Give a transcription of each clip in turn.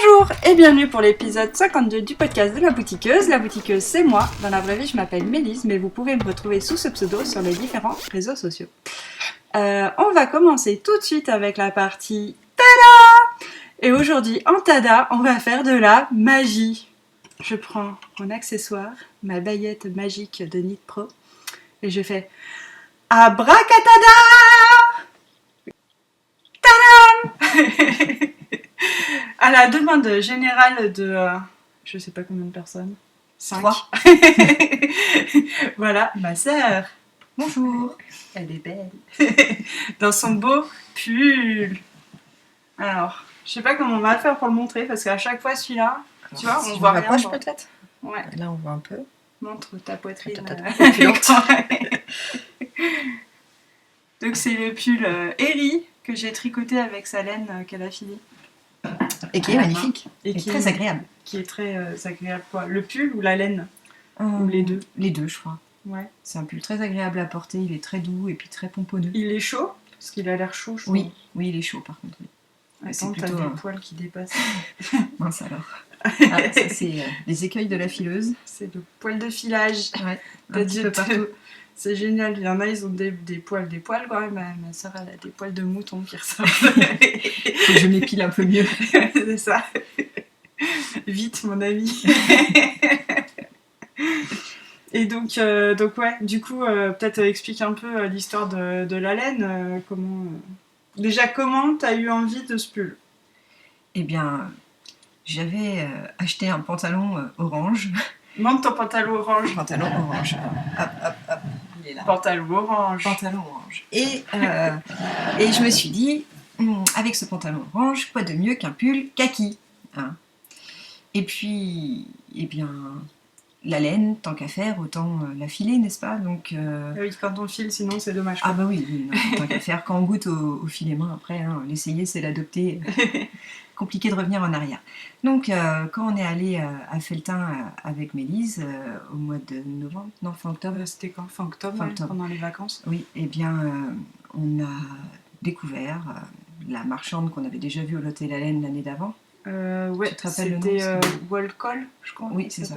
Bonjour et bienvenue pour l'épisode 52 du podcast de La Boutiqueuse. La Boutiqueuse, c'est moi. Dans la vraie vie, je m'appelle Mélise, mais vous pouvez me retrouver sous ce pseudo sur les différents réseaux sociaux. On va commencer tout de suite avec la partie Tada! Et aujourd'hui, en Tada, on va faire de la magie. Je prends mon accessoire, ma baguette magique de Nit Pro, et je fais Abracadabra! Tadam! À la demande générale de je sais pas combien de personnes. 5. 3. Voilà, ma sœur. Bonjour. Elle est belle. Dans son beau pull. Alors, je sais pas comment on va faire pour le montrer parce qu'à chaque fois celui-là, tu vois, on voit rien. Rapproche peut-être. Ouais. Là on voit un peu. Montre ta poitrine. Ta Donc c'est le pull Eri que j'ai tricoté avec sa laine qu'elle a filée. Et qui est magnifique. Et qui est très agréable. Qui est très agréable quoi. Le pull ou la laine Ou les deux. Les deux je crois. Ouais. C'est un pull très agréable à porter, il est très doux et puis très pomponneux. Il est chaud parce qu'il a l'air chaud. Oui, il est chaud par contre. Oui. Attends, t'as des poils qui dépassent. Mince alors. Ça c'est les écueils de la fileuse. C'est le poil de filage. Ouais, un petit peu partout. C'est génial. Il y en a, ils ont des poils quoi. Ma soeur, elle a des poils de mouton qui ressortent. Faut que je m'épile un peu mieux. C'est ça. Vite, mon ami. Et donc ouais, du coup, peut-être explique un peu l'histoire de la laine. Déjà, comment t'as eu envie de ce pull? Eh bien, j'avais acheté un pantalon orange. Montre ton pantalon orange. Pantalon orange. Hop, hop, hop. Il est là. Pantalon orange. Pantalon orange. Et je me suis dit, avec ce pantalon orange, quoi de mieux qu'un pull kaki, hein. Et puis, eh bien, la laine, tant qu'à faire, autant la filer, n'est-ce pas? Donc, Oui, quand on file, sinon c'est dommage. Ah bah oui, non, tant qu'à faire, quand on goûte au filet main, après, hein, l'essayer, c'est l'adopter. Compliqué de revenir en arrière. Donc, quand on est allé à Felletin avec Mélise, au mois de novembre, non, fin octobre. C'était quand? Fin octobre, Fin ouais, octobre. pendant les vacances. Oui, eh bien, on a découvert la marchande qu'on avait déjà vue au Lotte et la Laine l'année d'avant. Ouais, tu te rappelles le nom? C'était Wallcall, je crois. Oui, c'est ça.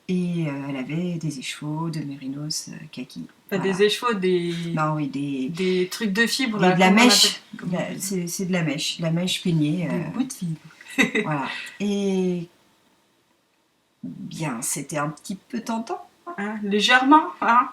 Et elle avait des écheveaux de mérinos kaki. Pas voilà. Des écheveaux, Non, oui, des trucs de fibre. Là, de la mèche. appelle... C'est de la mèche peignée. Des bouts de fibre. Voilà. Et bien, c'était un petit peu tentant. Hein, légèrement, hein.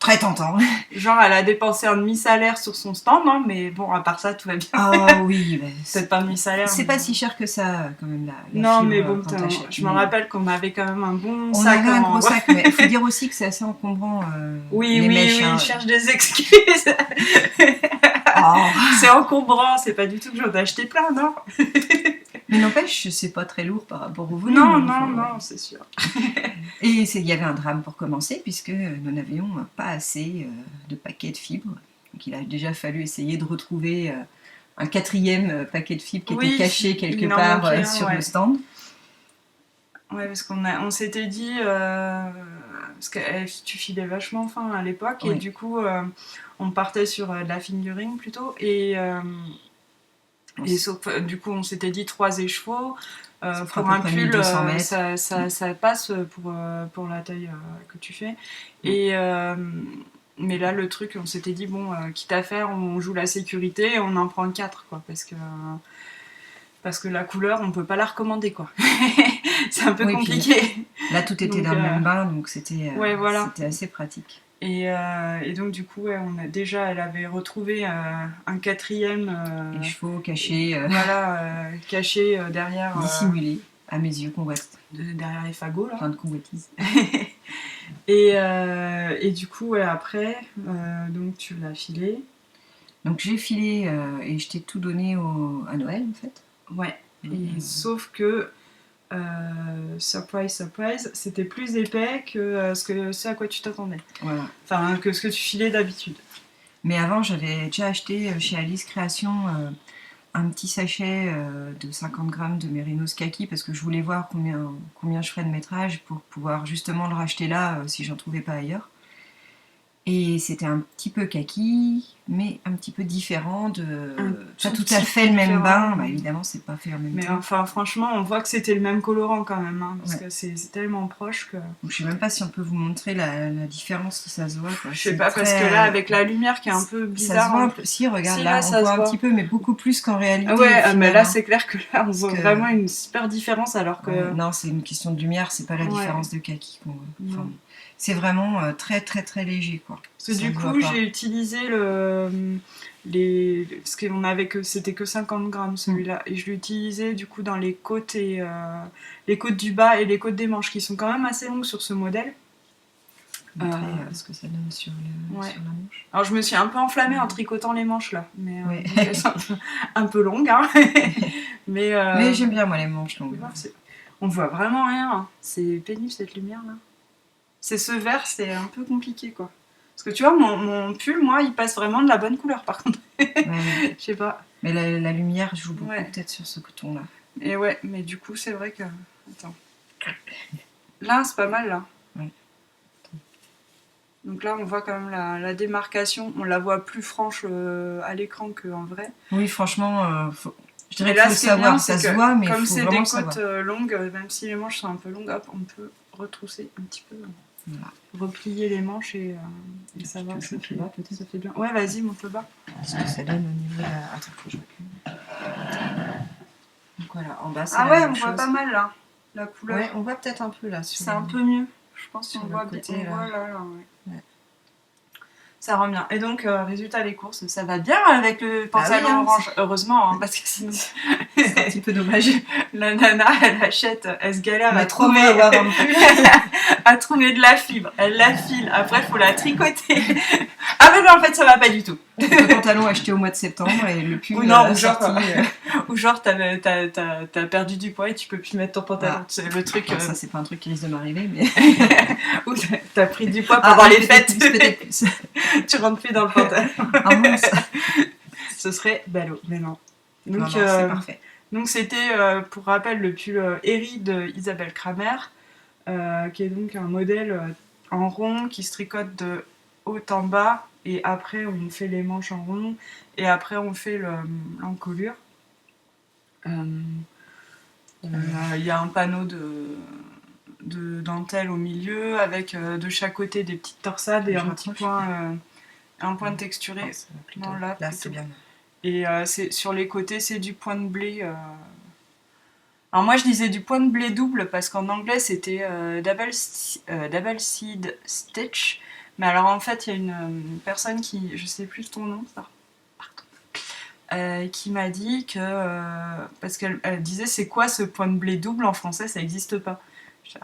Très tentant. Genre, elle a dépensé un demi-salaire sur son stand, hein, mais bon, à part ça, tout va bien. Ah oui, peut-être pas un demi-salaire. C'est pas si cher que ça, quand même, la non, fibre, mais bon, je me rappelle qu'on avait quand même un bon sac. On avait un gros sac, mais il faut dire aussi que c'est assez encombrant. Oui, mèches, hein. je cherche des excuses. Oh. C'est encombrant, c'est pas du tout que j'en ai acheté plein, non. Mais n'empêche, c'est pas très lourd par rapport au volume. Non, c'est sûr. Et il y avait un drame pour commencer, puisque nous n'avions pas assez de paquets de fibres. Donc il a déjà fallu essayer de retrouver un 4e paquet de fibres qui était caché quelque part sur le stand. Ouais, parce qu'on s'était dit, parce que tu filais vachement fin à l'époque, et du coup, on partait sur de la fingering plutôt, et sauf, du coup, on s'était dit 3 écheveaux. Pour un pull, ça passe pour la taille que tu fais. Et, mais là, le truc, on s'était dit, bon, quitte à faire, on joue la sécurité et on en prend 4, quoi, parce que la couleur, on peut pas la recommander, quoi. C'est un peu compliqué. Puis, là, tout était dans le même bain, donc c'était c'était assez pratique. Et donc du coup, elle avait retrouvé un 4e écheveau caché, caché derrière, dissimulé à mes yeux convoites, derrière les fagots là. Plein de convoitises. et du coup, après, donc tu l'as filé. Donc j'ai filé et je t'ai tout donné à Noël en fait. Ouais. Et sauf que surprise, c'était plus épais que ce à quoi tu t'attendais. Voilà. Enfin, que ce que tu filais d'habitude. Mais avant, j'avais déjà acheté chez Alice Création un petit sachet de 50 grammes de mérinos kaki parce que je voulais voir combien je ferais de métrage pour pouvoir justement le racheter là si j'en trouvais pas ailleurs. Et c'était un petit peu kaki, mais un petit peu différent de... Pas tout à petit fait peu le même différent. bain. Bah, évidemment, c'est pas fait en même Mais temps. enfin, franchement, on voit que c'était le même colorant quand même, hein, parce Ouais. que c'est tellement proche que... Donc, je sais même pas si on peut vous montrer la différence, si ça se voit. Quoi. Je sais C'est pas, parce très, que là, avec la lumière qui est un peu ça bizarre... se voit un peu. Si, regarde, Si, là, là, on ça voit se un voit. petit peu, mais beaucoup plus qu'en réalité. Ouais, au final, mais là, hein. c'est clair que là, on voit que- vraiment une super différence, alors que... Ouais, non, c'est une question de lumière, c'est pas la Ouais. différence de kaki qu'on voit. Enfin, Non. c'est vraiment très très très léger, quoi. Parce que Ça du se voit coup, pas. j'ai utilisé parce qu'on avait c'était que 50 grammes celui-là, et je l'ai utilisé du coup dans les côtes et les côtes du bas et les côtes des manches qui sont quand même assez longues sur ce modèle. Je vais montrer ce que ça donne sur la manche. Alors je me suis un peu enflammée en tricotant les manches là, mais Ouais. donc, elles sont un peu longues, hein. mais j'aime bien moi les manches longues. On voit vraiment rien, hein. C'est pénible cette lumière là. C'est ce vert, c'est un peu compliqué quoi. Parce que tu vois, mon pull, moi, il passe vraiment de la bonne couleur par contre. Ouais. Je sais pas. Mais la lumière joue beaucoup peut-être sur ce coton là. Et ouais, mais du coup, c'est vrai que... Attends. Là, c'est pas mal là. Ouais. Donc là, on voit quand même la démarcation. On la voit plus franche à l'écran qu'en vrai. Oui, franchement, je dirais là, qu'il faut ce qui est bien, savoir, c'est ça se que voit, mais il comme faut c'est vraiment des le savoir. côtes longues, même si les manches sont un peu longues, hop, on peut retrousser un petit peu. Voilà. Replier les manches et savoir si ça fait bas, peut-être. Ça fait bien. Ouais, vas-y, monte le bas. Ce que ça donne au niveau de la... Attends, faut que je recule. Donc voilà, en bas, c'est Ah la ouais, même on chose. voit pas mal là, la couleur. Ouais, on voit peut-être un peu là. C'est un peu mieux. Je pense sur qu'on le voit côté, bien. On là. voit là, ouais. Ouais. Ça rend bien. Et donc, résultat des courses, ça va bien avec le pantalon oui, hein, orange. Heureusement, hein, parce que sinon, c'est un petit peu dommage. la nana, elle achète, elle se galère à trop trouver, avoir un pull. à trouver de la fibre. Elle la file. Après, il faut la tricoter. Ah mais non, en fait, ça va pas du tout. Le pantalon acheté au mois de septembre et le pull Ou non, ou genre, t'as perdu du poids et tu peux plus mettre ton pantalon. Ah. C'est le truc. Ça, c'est pas un truc qui risque de m'arriver, mais. Ou t'as pris du poids pendant les fêtes. Peut-être plus. Tu rentres plus dans le pantalon. Ah mince. Ce serait ballot, mais non. Donc, Non, c'est parfait. Donc c'était, pour rappel, le pull Eri de Isabelle Kramer, qui est donc un modèle en rond qui se tricote de haut en bas, et après on fait les manches en rond, et après on fait l'encolure. Il y a un panneau de dentelle au milieu, avec de chaque côté des petites torsades et un petit point, texturé. Non, là c'est bien. Et sur les côtés, c'est du point de blé. Alors moi, je disais du point de blé double parce qu'en anglais, c'était double seed stitch. Mais alors en fait, il y a une personne qui, je sais plus ton nom, ça, pardon, qui m'a dit que parce qu'elle disait c'est quoi ce point de blé double en français, ça n'existe pas. Je dis,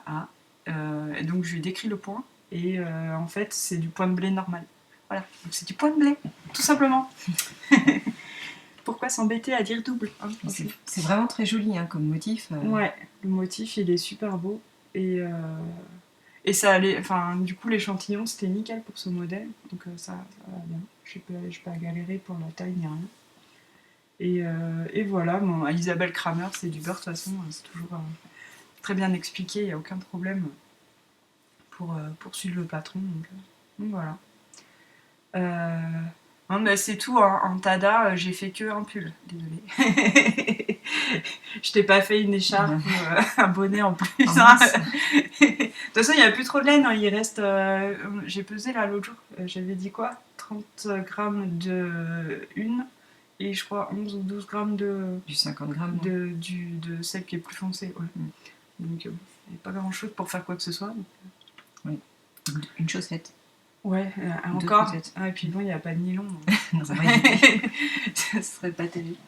et donc je lui ai décrit le point et en fait, c'est du point de blé normal. Voilà, donc c'est du point de blé, tout simplement. Pourquoi s'embêter à dire double, hein, c'est vraiment très joli hein, comme motif. Ouais, le motif il est super beau et ça allait, enfin du coup l'échantillon c'était nickel pour ce modèle, donc ça va bien. Je pas galérer pour la taille ni rien. Et voilà, bon, Isabelle Kramer c'est du beurre de toute façon, c'est toujours très bien expliqué, il n'y a aucun problème pour suivre le patron, donc voilà. Non, mais c'est tout, hein. En tada, j'ai fait que un pull, désolée. Je t'ai pas fait une écharpe ou un bonnet en plus. Oh, hein. De toute façon, il n'y a plus trop de laine, hein. Il reste. J'ai pesé là l'autre jour, j'avais dit quoi 30 grammes de une et je crois 11 ou 12 grammes de. Du 50 grammes de celle qui est plus foncée, ouais. Donc, il n'y a pas grand chose pour faire quoi que ce soit. Donc... Oui, une chaussette. Ouais, encore. Ah, et puis bon, il n'y a pas de nylon. Non, ça va être... Ça serait pas terrible.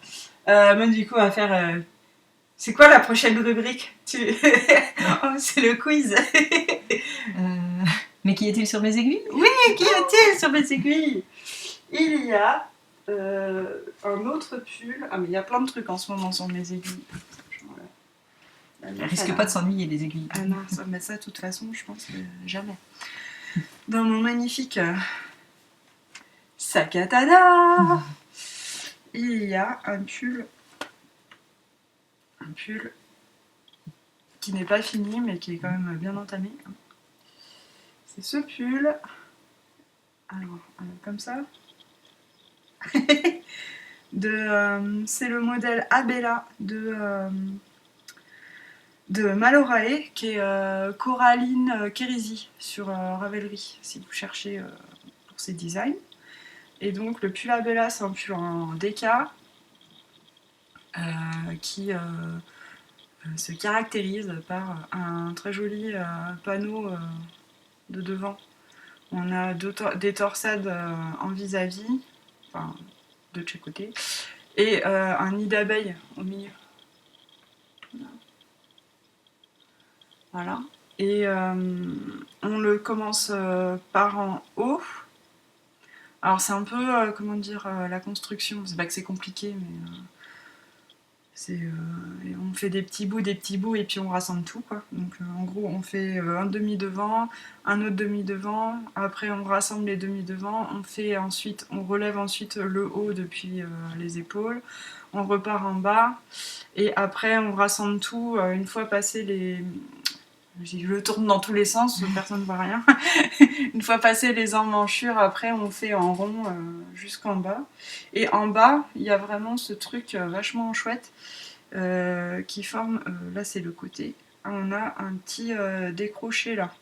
Moi, du coup, on va faire. C'est quoi la prochaine rubrique Oh, c'est le quiz. Mais qui est-il sur mes aiguilles? Oui, qui est-il sur mes aiguilles? Il y a un autre pull. Ah, mais il y a plein de trucs en ce moment sur mes aiguilles. Elle risque pas de s'ennuyer des aiguilles. Ah non, mais ça, de toute façon, je pense que jamais. Dans mon magnifique sac à tada, il y a un pull qui n'est pas fini mais qui est quand même bien entamé. C'est ce pull Alors, comme ça. C'est le modèle Abella de Malorae, qui est Coraline Kérisi sur Ravelry, si vous cherchez pour ses designs. Et donc le pull Abella, c'est un pull en déca qui se caractérise par un très joli panneau de devant. On a des torsades en vis-à-vis, enfin de chaque côté, et un nid d'abeille au milieu. Voilà. Et on le commence par en haut. Alors c'est un peu, comment dire, la construction. C'est pas que c'est compliqué, mais on fait des petits bouts, et puis on rassemble tout, quoi. Donc en gros, on fait un demi devant, un autre demi devant. Après, on rassemble les demi devant. On relève ensuite le haut depuis les épaules. On repart en bas. Et après, on rassemble tout une fois passé les. Je le tourne dans tous les sens, personne ne voit rien. Une fois passé les emmanchures, après on fait en rond jusqu'en bas. Et en bas, il y a vraiment ce truc vachement chouette qui forme, là c'est le côté, on a un petit décroché là.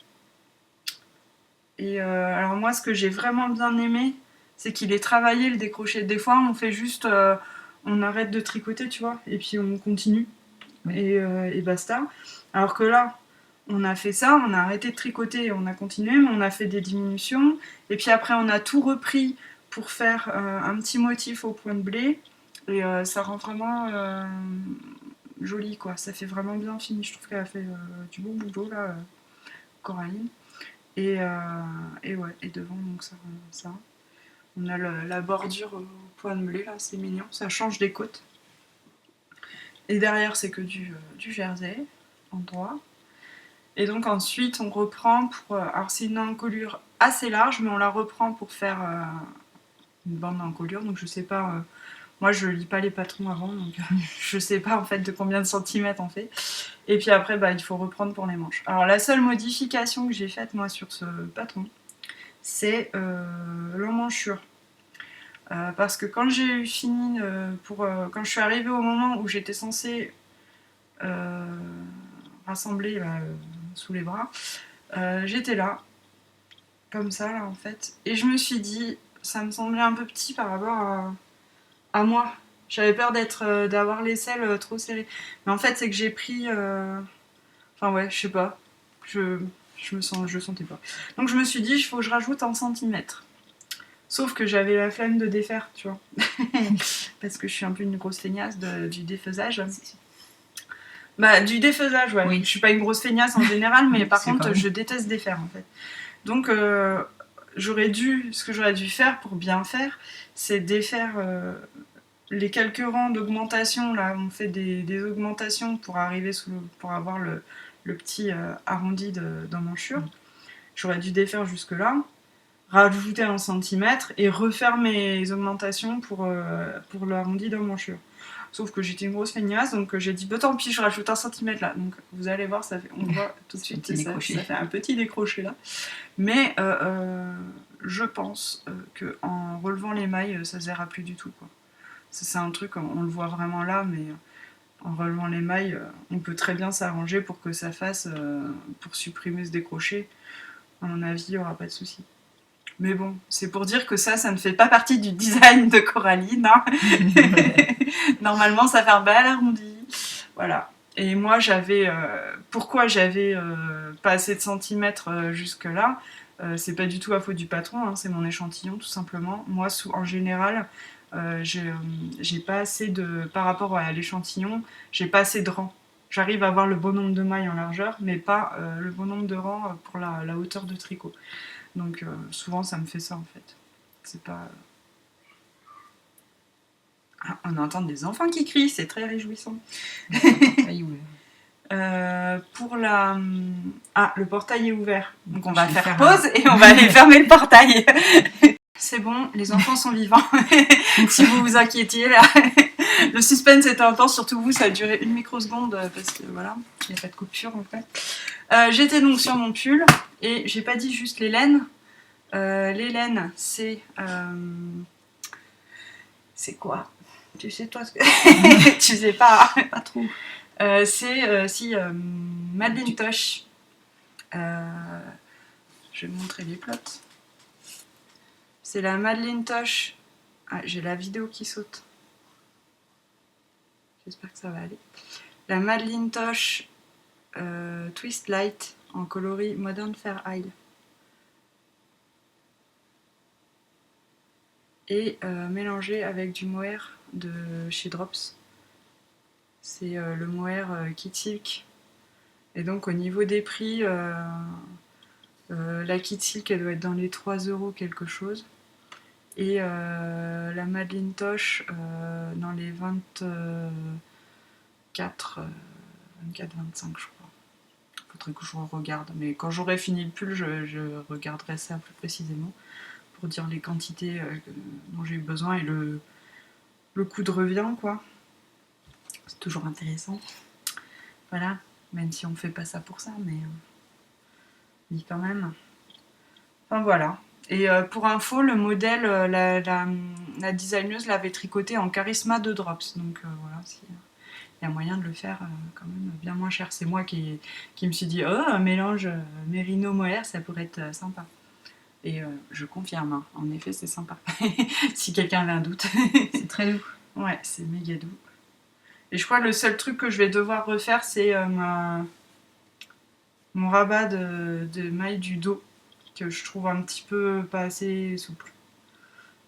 Et alors moi ce que j'ai vraiment bien aimé, c'est qu'il est travaillé le décroché. Des fois on fait juste, on arrête de tricoter, tu vois, et puis on continue. Oui. Et basta. Alors que là, on a fait ça, on a arrêté de tricoter, on a continué, mais on a fait des diminutions. Et puis après, on a tout repris pour faire un petit motif au point de blé. Et ça rend vraiment joli, quoi. Ça fait vraiment bien fini. Je trouve qu'elle a fait du bon boulot, là, Coraline. Et ouais, et devant, donc ça. On a la bordure au point de blé, là, c'est mignon. Ça change des côtes. Et derrière, c'est que du jersey, en droit. Et donc ensuite, on reprend pour... alors c'est une encolure assez large, mais on la reprend pour faire une bande d'encolure. Donc je sais pas... moi, je lis pas les patrons avant, donc je sais pas en fait de combien de centimètres on fait. Et puis après, il faut reprendre pour les manches. Alors la seule modification que j'ai faite, moi, sur ce patron, c'est l'emmanchure. Parce que quand j'ai eu fini, quand je suis arrivée au moment où j'étais censée rassembler... sous les bras, j'étais là, comme ça, là, en fait, et je me suis dit, ça me semblait un peu petit par rapport à moi. J'avais peur d'avoir l'aisselle trop serrée. Mais en fait, c'est que j'ai pris... Enfin, ouais, je sais pas. Je sentais pas. Donc, je me suis dit, il faut que je rajoute 1 centimètre. Sauf que j'avais la flemme de défaire, tu vois. Parce que je suis un peu une grosse feignasse du défaisage. Du défaisage, ouais. Oui. Je suis pas une grosse feignasse en général, mais par contre, je déteste défaire, en fait. Donc, ce que j'aurais dû faire pour bien faire, c'est défaire les quelques rangs d'augmentation. Là, on fait des augmentations pour arriver pour avoir le petit arrondi d'emmanchure. J'aurais dû défaire jusque-là, rajouter 1 centimètre et refaire mes augmentations pour l'arrondi d'emmanchure. Sauf que j'étais une grosse feignasse, donc j'ai dit, tant pis, je rajoute 1 centimètre là. Donc vous allez voir, on voit tout de suite, ça fait un petit décroché là. Mais je pense qu'en relevant les mailles, ça se verra plus du tout, quoi. C'est un truc, on le voit vraiment là, mais en relevant les mailles, on peut très bien s'arranger pour que ça fasse, pour supprimer ce décroché. À mon avis, il n'y aura pas de souci. Mais bon, c'est pour dire que ça ne fait pas partie du design de Coraline. Hein. Normalement, ça fait un bel arrondi. Voilà. Et moi, pourquoi j'avais pas assez de centimètres jusque-là, c'est pas du tout à faute du patron, hein, c'est mon échantillon, tout simplement. Moi, en général, j'ai pas assez par rapport à l'échantillon, j'ai pas assez de rangs. J'arrive à avoir le bon nombre de mailles en largeur, mais pas le bon nombre de rangs pour la hauteur de tricot. Donc souvent ça me fait ça en fait. C'est pas... Ah, on entend des enfants qui crient, c'est très réjouissant. Pour la... Ah, le portail est ouvert. Donc on va faire pause et on va aller fermer le portail. C'est bon, les enfants sont vivants. Si vous vous inquiétiez, là. Le suspense était intense, surtout vous, ça a duré 1 microseconde parce que voilà, il n'y a pas de coupure en fait. J'étais donc sur mon pull et j'ai pas dit juste les laines. Les laines, c'est... c'est quoi? Tu sais toi ce que... Tu sais pas. Pas trop. C'est Madeleine Tosh. Je vais vous montrer les plots. C'est la Madeleine Tosh. Ah, j'ai la vidéo qui saute. J'espère que ça va aller. La Madeleine Tosh Twist Light en coloris Modern Fair Isle. Et mélangé avec du mohair de chez Drops. C'est le mohair Kit Silk. Et donc au niveau des prix, la Kit Silk elle doit être dans les 3 € quelque chose. Et la Madeleine Tosh dans les 24, 25 je crois. Faudrait que je regarde. Mais quand j'aurai fini le pull, je regarderai ça plus précisément pour dire les quantités dont j'ai eu besoin et le coût de revient, quoi. C'est toujours intéressant. Voilà, même si on fait pas ça pour ça, mais quand même. Enfin voilà. Et pour info, le modèle, la designeuse l'avait tricoté en Charisma de Drops. Donc voilà, il y a moyen de le faire quand même bien moins cher. C'est moi qui me suis dit, oh, un mélange Merino mohair, ça pourrait être sympa. Et je confirme, hein. En effet, c'est sympa. Si quelqu'un avait un doute. C'est très doux. Ouais, c'est méga doux. Et je crois que le seul truc que je vais devoir refaire, c'est mon rabat de maille du dos, que je trouve un petit peu pas assez souple.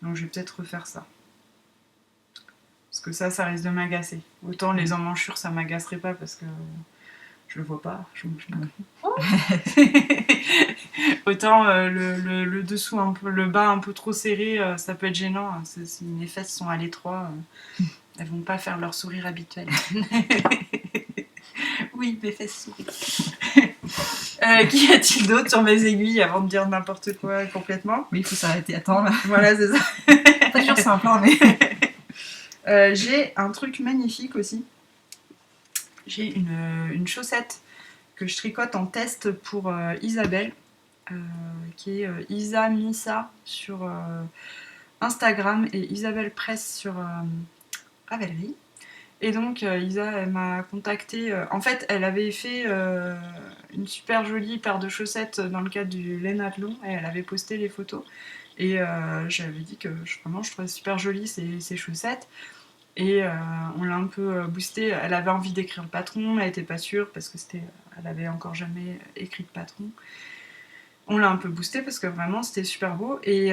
Donc je vais peut-être refaire ça. Parce que ça risque de m'agacer. Autant les emmanchures, ça m'agacerait pas parce que je le vois pas, je mange pas. Autant le dessous, un peu, le bas un peu trop serré, ça peut être gênant. Si mes fesses sont à l'étroit, elles vont pas faire leur sourire habituel. Oui, mes fesses sourient. Qu'y a-t-il d'autre sur mes aiguilles avant de dire n'importe quoi complètement? Oui, il faut s'arrêter. Attends, là. Voilà, c'est ça. Pas toujours simple, hein, mais... J'ai un truc magnifique aussi. J'ai une chaussette que je tricote en test pour Isabelle, qui est Isa Missa sur Instagram et Isabelle Presse sur Ravelry. Et donc Isa, elle m'a contactée. En fait, elle avait fait une super jolie paire de chaussettes dans le cadre du Laine Athlon et elle avait posté les photos. Et j'avais dit que vraiment je trouvais super jolies ces chaussettes. Et on l'a un peu boostée. Elle avait envie d'écrire le patron, elle était pas sûre parce que elle avait encore jamais écrit de patron. On l'a un peu boosté parce que vraiment c'était super beau et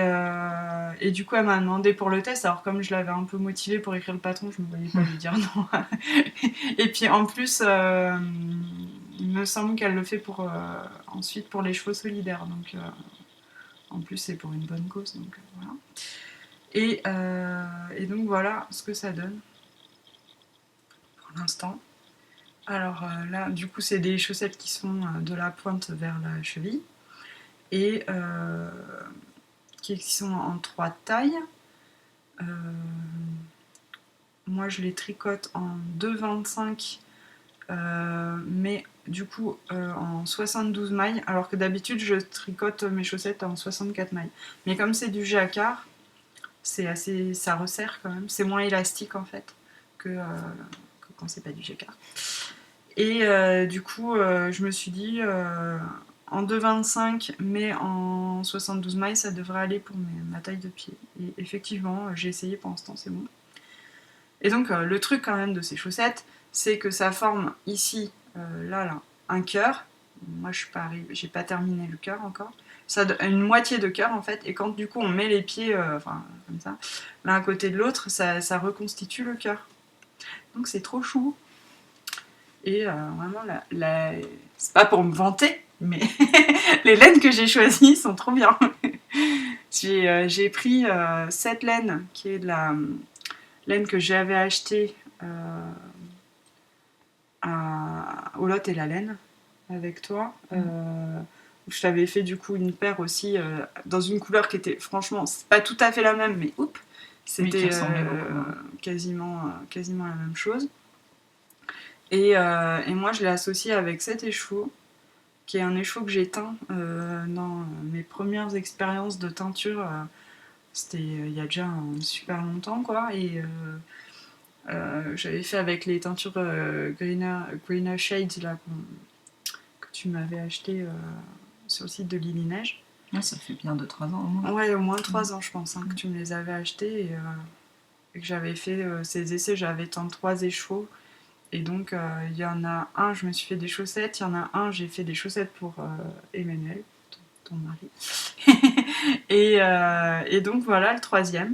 du coup elle m'a demandé pour le test. Alors comme je l'avais un peu motivée pour écrire le patron, je me voyais pas lui dire non. Et puis en plus il me semble qu'elle le fait pour ensuite pour les chevaux solidaires, donc en plus c'est pour une bonne cause, donc voilà. Et donc voilà ce que ça donne pour l'instant. Alors là du coup c'est des chaussettes qui sont de la pointe vers la cheville et qui sont en 3 tailles. Moi je les tricote en 2,25 mais du coup en 72 mailles, alors que d'habitude je tricote mes chaussettes en 64 mailles. Mais comme c'est du jacquard, ça resserre quand même, c'est moins élastique en fait que quand c'est pas du jacquard. Et du coup je me suis dit en 2,25 mais en 72 mailles ça devrait aller pour ma taille de pied. Et effectivement j'ai essayé pour l'instant, c'est bon. Et donc le truc quand même de ces chaussettes, c'est que ça forme ici, là, un cœur. Moi je suis pas arrivée, j'ai pas terminé le cœur encore. Ça une moitié de cœur en fait, et quand du coup on met les pieds, comme ça, l'un à côté de l'autre, ça reconstitue le cœur. Donc c'est trop chou. Et vraiment, c'est pas pour me vanter, mais les laines que j'ai choisies sont trop bien. J'ai pris cette laine qui est de la laine que j'avais achetée au Lot et la laine avec toi. Je t'avais fait du coup une paire aussi dans une couleur qui était franchement, c'est pas tout à fait la même, mais c'était quasiment la même chose. Et moi je l'ai associé avec cet écheveau qui est un écheau que j'ai teint dans mes premières expériences de teinture. C'était il y a déjà super longtemps, quoi. Et j'avais fait avec les teintures Greener Shades là, que tu m'avais acheté sur le site de Lily Neige. Ouais, ça fait bien 2-3 ans au moins. Ouais, au moins 3 ans, je pense, que tu me les avais achetés et que j'avais fait ces essais. J'avais tenté 3 échos. Et donc, il y en a un, je me suis fait des chaussettes. Il y en a un, j'ai fait des chaussettes pour Emmanuel, ton mari. Et donc, voilà le troisième,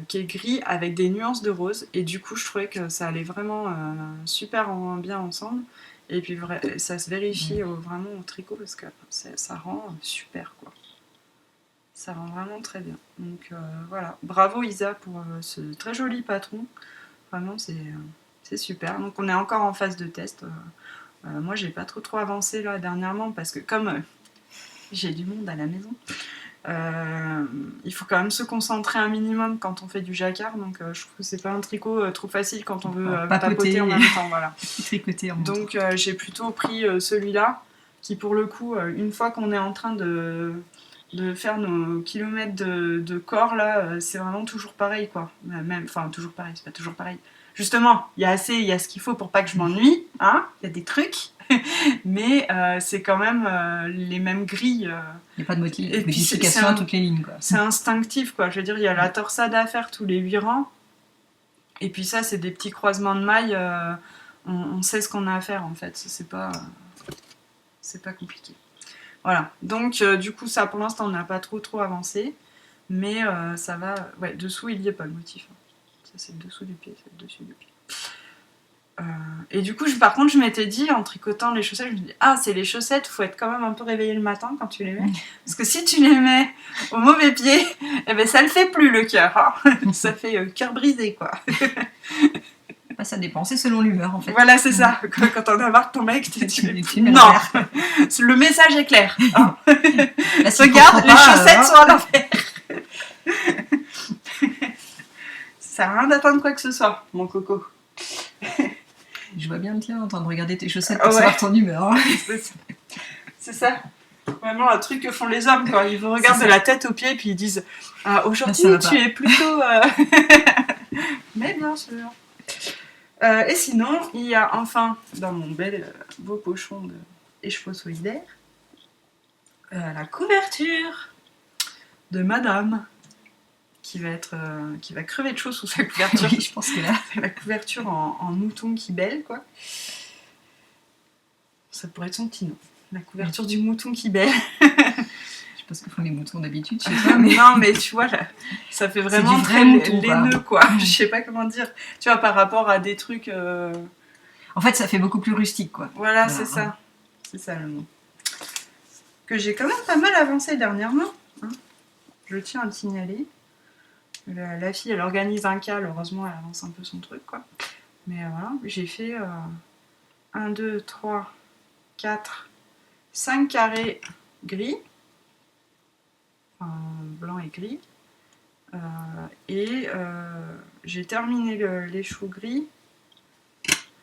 qui est gris avec des nuances de rose. Et du coup, je trouvais que ça allait vraiment super bien ensemble. Et puis, ça se vérifie vraiment au tricot parce que ça rend super, quoi. Ça rend vraiment très bien. Donc, voilà. Bravo, Isa, pour ce très joli patron. Vraiment, c'est super. Donc on est encore en phase de test. Moi j'ai pas trop avancé là dernièrement parce que comme j'ai du monde à la maison, il faut quand même se concentrer un minimum quand on fait du jacquard. Donc je trouve que c'est pas un tricot trop facile quand on veut papoter en même temps. Voilà. Tricoter en même temps. Donc j'ai plutôt pris celui-là qui pour le coup, une fois qu'on est en train de faire nos kilomètres de corps là, c'est vraiment toujours pareil, quoi. Enfin toujours pareil, c'est pas toujours pareil. Justement, il y a ce qu'il faut pour pas que je m'ennuie, hein. Il y a des trucs, mais c'est quand même les mêmes grilles. Il n'y a pas de modification à toutes les lignes, quoi. C'est instinctif, quoi. Je veux dire, il y a la torsade à faire tous les 8 rangs, et puis ça, c'est des petits croisements de mailles. On sait ce qu'on a à faire, en fait. C'est pas compliqué. Voilà. Donc, du coup, ça, pour l'instant, on n'a pas trop avancé, mais ça va. Ouais, dessous, il n'y a pas le motif. Ça, c'est le dessous du pied, c'est le dessus du pied. Et du coup, par contre, je m'étais dit, en tricotant les chaussettes, je me dis, c'est les chaussettes, faut être quand même un peu réveillé le matin quand tu les mets. Parce que si tu les mets au mauvais pied, eh ben, ça le fait plus, le cœur. Hein. Ça fait cœur brisé, quoi. Ça dépend, c'est selon l'humeur, en fait. Voilà, c'est ça. Quand on a marre de ton mec, tu dis, non, le message est clair. Hein. Là, regarde, les chaussettes sont à l'envers. Ça sert à rien d'attendre quoi que ce soit, mon coco. Je vois bien le tien en train de regarder tes chaussettes pour savoir ton humeur. Hein. C'est ça. Vraiment un truc que font les hommes, quoi. Ils vous regardent de la tête aux pieds et puis ils disent aujourd'hui tu es plutôt... Mais bien sûr. Et sinon, il y a enfin, dans mon beau pochon d'écheveau solidaire, la couverture de Madame. Qui va crever de chaud sous sa couverture. Oui, je pense que là... La couverture en mouton qui belle, quoi. Ça pourrait être son petit nom. La couverture du mouton qui belle. Je sais pas ce que font les moutons d'habitude chez toi, mais... Non, mais tu vois, là, ça fait vraiment très laineux, quoi. Je sais pas comment dire. Tu vois, par rapport à des trucs... En fait, ça fait beaucoup plus rustique, quoi. Voilà, c'est ça. C'est ça, le mot. Que j'ai quand même pas mal avancé dernièrement. Hein. Je tiens à le signaler. La fille, elle organise un cal, heureusement, elle avance un peu son truc, quoi. Mais voilà, j'ai fait 1, 2, 3, 4, 5 carrés gris, enfin, blanc et gris, et j'ai terminé l'écheveau gris.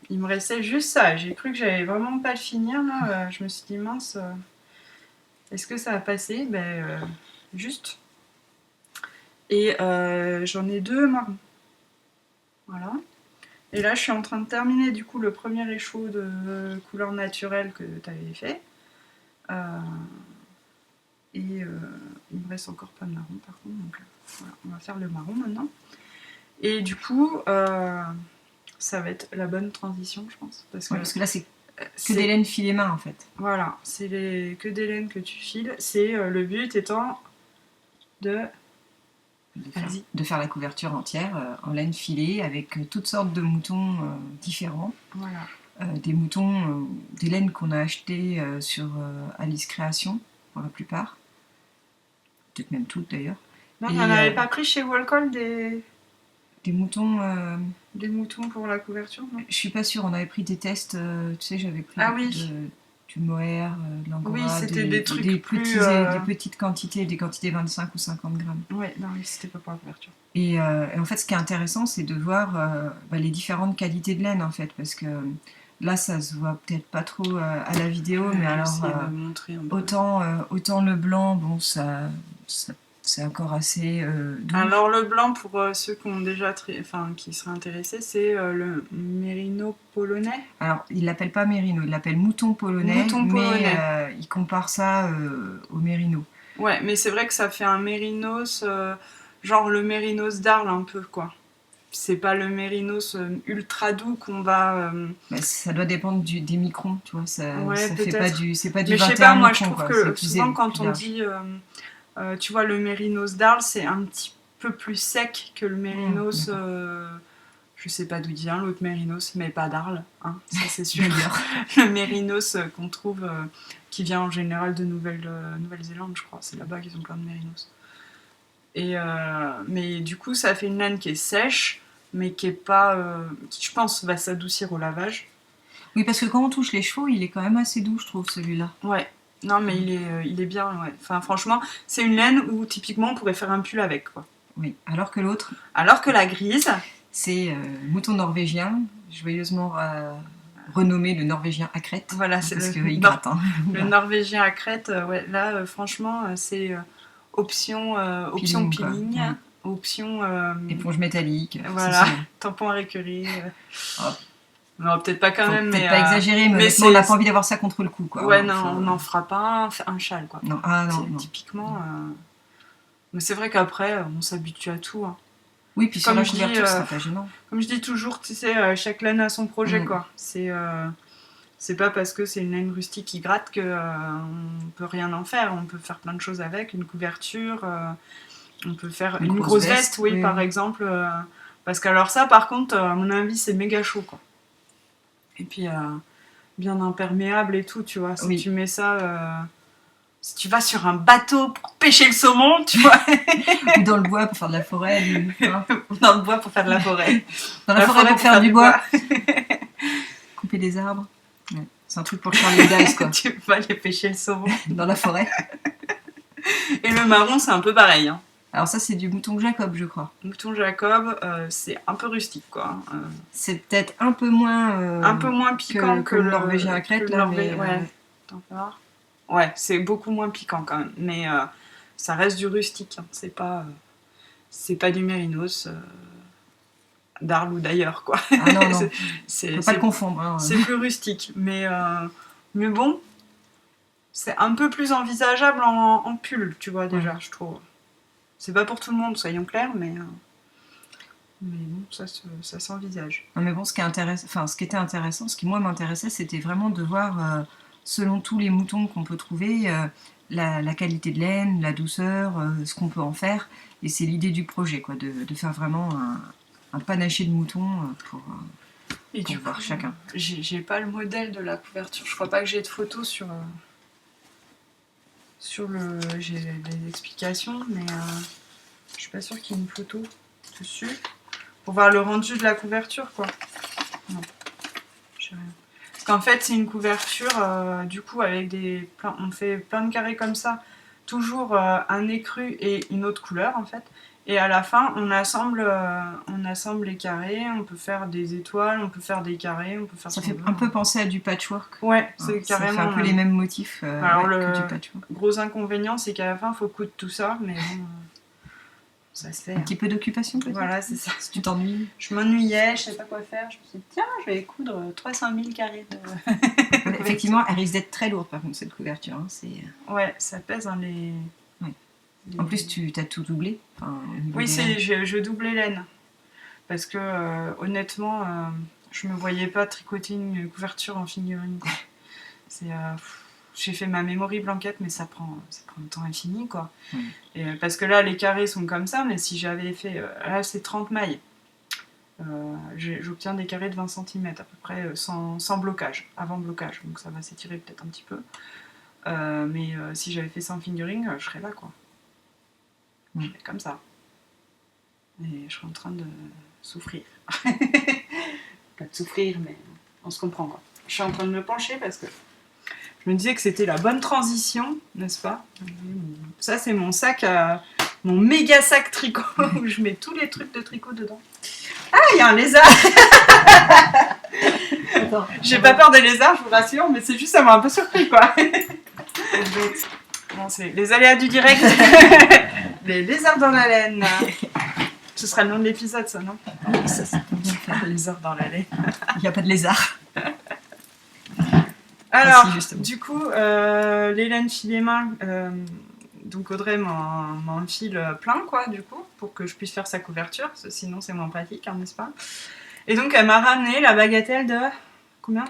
Il me restait juste ça, j'ai cru que j'allais vraiment pas le finir, là. Je me suis dit, mince, est-ce que ça va passer? Juste. Et j'en ai 2 marrons. Voilà. Et là, je suis en train de terminer du coup le premier écheveau de couleur naturelle que tu avais fait. Il me reste encore pas de marron par contre. Donc voilà, on va faire le marron maintenant. Et du coup, ça va être la bonne transition, je pense. Parce que là, c'est que des laines filées main en fait. Voilà, c'est que des laines que tu files. C'est le but étant de faire la couverture entière en laine filée avec toutes sortes de moutons différents. Voilà. Des moutons, des laines qu'on a achetées sur Alice Création pour la plupart. Peut-être même toutes d'ailleurs. Non, on n'avait pas pris chez Walcall des moutons. Des moutons pour la couverture, non? Je suis pas sûre, on avait pris des tests, tu sais, j'avais pris du mohair, de l'angora, oui, c'était des trucs des petites quantités, des quantités 25 ou 50 grammes. Ouais, non, oui, c'était pas pour la couverture. Et en fait, ce qui est intéressant, c'est de voir les différentes qualités de laine, en fait, parce que Là, ça se voit peut-être pas trop à la vidéo, mais alors de montrer un peu. autant le blanc, bon, c'est encore assez doux. Alors le blanc, pour ceux qui ont déjà qui seraient intéressés, c'est le mérino polonais. Alors, il l'appelle pas mérino, il l'appelle mouton polonais, mais il compare ça au mérino. Ouais, mais c'est vrai que ça fait un mérinos, genre le mérinos d'Arles un peu, quoi. C'est pas le mérinos ultra doux qu'on va... Ça doit dépendre des microns, tu vois, ça fait pas du, c'est pas du mais 21 je sais pas, moi microns, je trouve quoi. que souvent quand on dit, tu vois, le mérinos d'Arles, c'est un petit peu plus sec que le mérinos... je sais pas d'où il vient l'autre mérinos, mais pas d'Arles, hein, ça c'est sûr. Le mérinos qu'on trouve, qui vient en général de Nouvelle-Zélande, je crois, c'est là-bas qu'ils ont plein de mérinos. Mais du coup, ça fait une laine qui est sèche, mais qui est pas, qui je pense va s'adoucir au lavage. Oui, parce que quand on touche les chevaux, il est quand même assez doux, je trouve, celui-là. Ouais, non, mais il est bien, ouais. Enfin, franchement, c'est une laine où typiquement on pourrait faire un pull avec, quoi. Oui, alors que l'autre. Alors que la grise. C'est mouton norvégien, joyeusement renommé le norvégien à crête. Voilà, c'est il gratte. Hein. Le norvégien à crête, ouais, là, franchement, c'est option peeling, option. Éponge métallique. Voilà, tampon à récurer. Non, peut-être pas quand même, mais. Peut-être pas exagéré, mais on n'a pas envie d'avoir ça contre le cou, quoi. Ouais, non, on n'en fera pas un châle, quoi. Non, non. Typiquement. Mais c'est vrai qu'après, on s'habitue à tout. Hein. Oui, puis sur la couverture, c'est pas gênant. Comme je dis toujours, tu sais, chaque laine a son projet, quoi. C'est pas parce que c'est une laine rustique qui gratte qu'on peut rien en faire. On peut faire plein de choses avec, une couverture, on peut faire une grosse veste, oui, par exemple. Parce que alors ça, par contre, à mon avis, c'est méga chaud, quoi. Et puis, bien imperméable et tout, tu vois. Si tu mets ça... Si tu vas sur un bateau pour pêcher le saumon, tu vois. Ou dans le bois pour faire de la forêt. Ou dans le bois pour faire de la forêt. Dans la forêt pour faire du bois. Couper des arbres. Ouais. C'est un truc pour Charlie Dice, quoi. Tu vas aller pêcher le saumon. Dans la forêt. Et le marron, c'est un peu pareil. Hein. Alors ça, c'est du mouton Jacob, je crois. Mouton Jacob, c'est un peu rustique, quoi. C'est peut-être un peu moins piquant que le norvégien à crête, là. Ouais. T'en fais voir. Ouais, c'est beaucoup moins piquant quand même, mais ça reste du rustique. Hein. C'est pas du mérinos d'Arles ou d'ailleurs, quoi. Ah non. Faut pas le confondre. Hein. C'est plus rustique, mais bon, c'est un peu plus envisageable en pull, tu vois déjà, je trouve. C'est pas pour tout le monde, soyons clairs, mais bon, ça s'envisage. Non, mais bon, ce qui était intéressant, ce qui moi m'intéressait, c'était vraiment de voir. Selon tous les moutons qu'on peut trouver, la qualité de laine, la douceur, ce qu'on peut en faire. Et c'est l'idée du projet, quoi, de faire vraiment un panaché de moutons pour voir chacun. J'ai pas le modèle de la couverture. Je crois pas que j'ai de photos sur le... J'ai des explications, mais je suis pas sûre qu'il y ait une photo dessus. Pour voir le rendu de la couverture, quoi. Non, j'ai rien. Parce qu'en fait, c'est une couverture, du coup, avec on fait plein de carrés comme ça, toujours un écru et une autre couleur, en fait. Et à la fin, on assemble les carrés, on peut faire des étoiles, on peut faire des carrés, on peut faire... Ça fait un peu penser à du patchwork. Ouais, c'est carrément... Ça fait un peu les mêmes motifs alors que du patchwork. Le gros inconvénient, c'est qu'à la fin, il faut coudre tout ça, mais bon... Ça se fait. Un petit peu d'occupation, peut-être. Voilà, c'est ça. Si tu t'ennuies. Je m'ennuyais, je savais pas quoi faire. Je me suis dit, tiens, je vais coudre 300 000 carrés de... Effectivement, elle risque d'être très lourde, par contre, cette couverture. Hein. Ouais, ça pèse, hein, les... En plus, tu as tout doublé. Oui, je doublais laine. Parce que, honnêtement, je me voyais pas tricoter une couverture en figurine. J'ai fait ma memory blanquette, mais ça prend un temps infini, quoi. Et, parce que là, les carrés sont comme ça, mais si j'avais fait... là, c'est 30 mailles. J'obtiens des carrés de 20 cm, à peu près, sans blocage, avant blocage. Donc ça va s'étirer peut-être un petit peu. Mais si j'avais fait sans fingering, je serais là, quoi. Je serais comme ça. Et je serais en train de souffrir. Pas de souffrir, mais on se comprend, quoi. Je suis en train de me pencher parce que je me disais que c'était la bonne transition, n'est-ce pas? Ça, c'est mon sac, mon méga sac tricot où je mets tous les trucs de tricot dedans. Ah, il y a un lézard. Attends. J'ai pas peur des lézards, je vous rassure, mais c'est juste ça m'a un peu surpris quoi. Bon, c'est les aléas du direct. Les lézards dans la laine. Ce sera le nom de l'épisode, ça, non? Oui, ça peut bien faire. Lézards dans la laine. Il n'y a pas de lézard. Alors, si, justement. du coup, les laines filées main, donc Audrey m'en file plein, quoi, du coup, pour que je puisse faire sa couverture, parce que sinon c'est moins pratique, hein, n'est-ce pas? Et donc, elle m'a ramené la bagatelle de... Combien?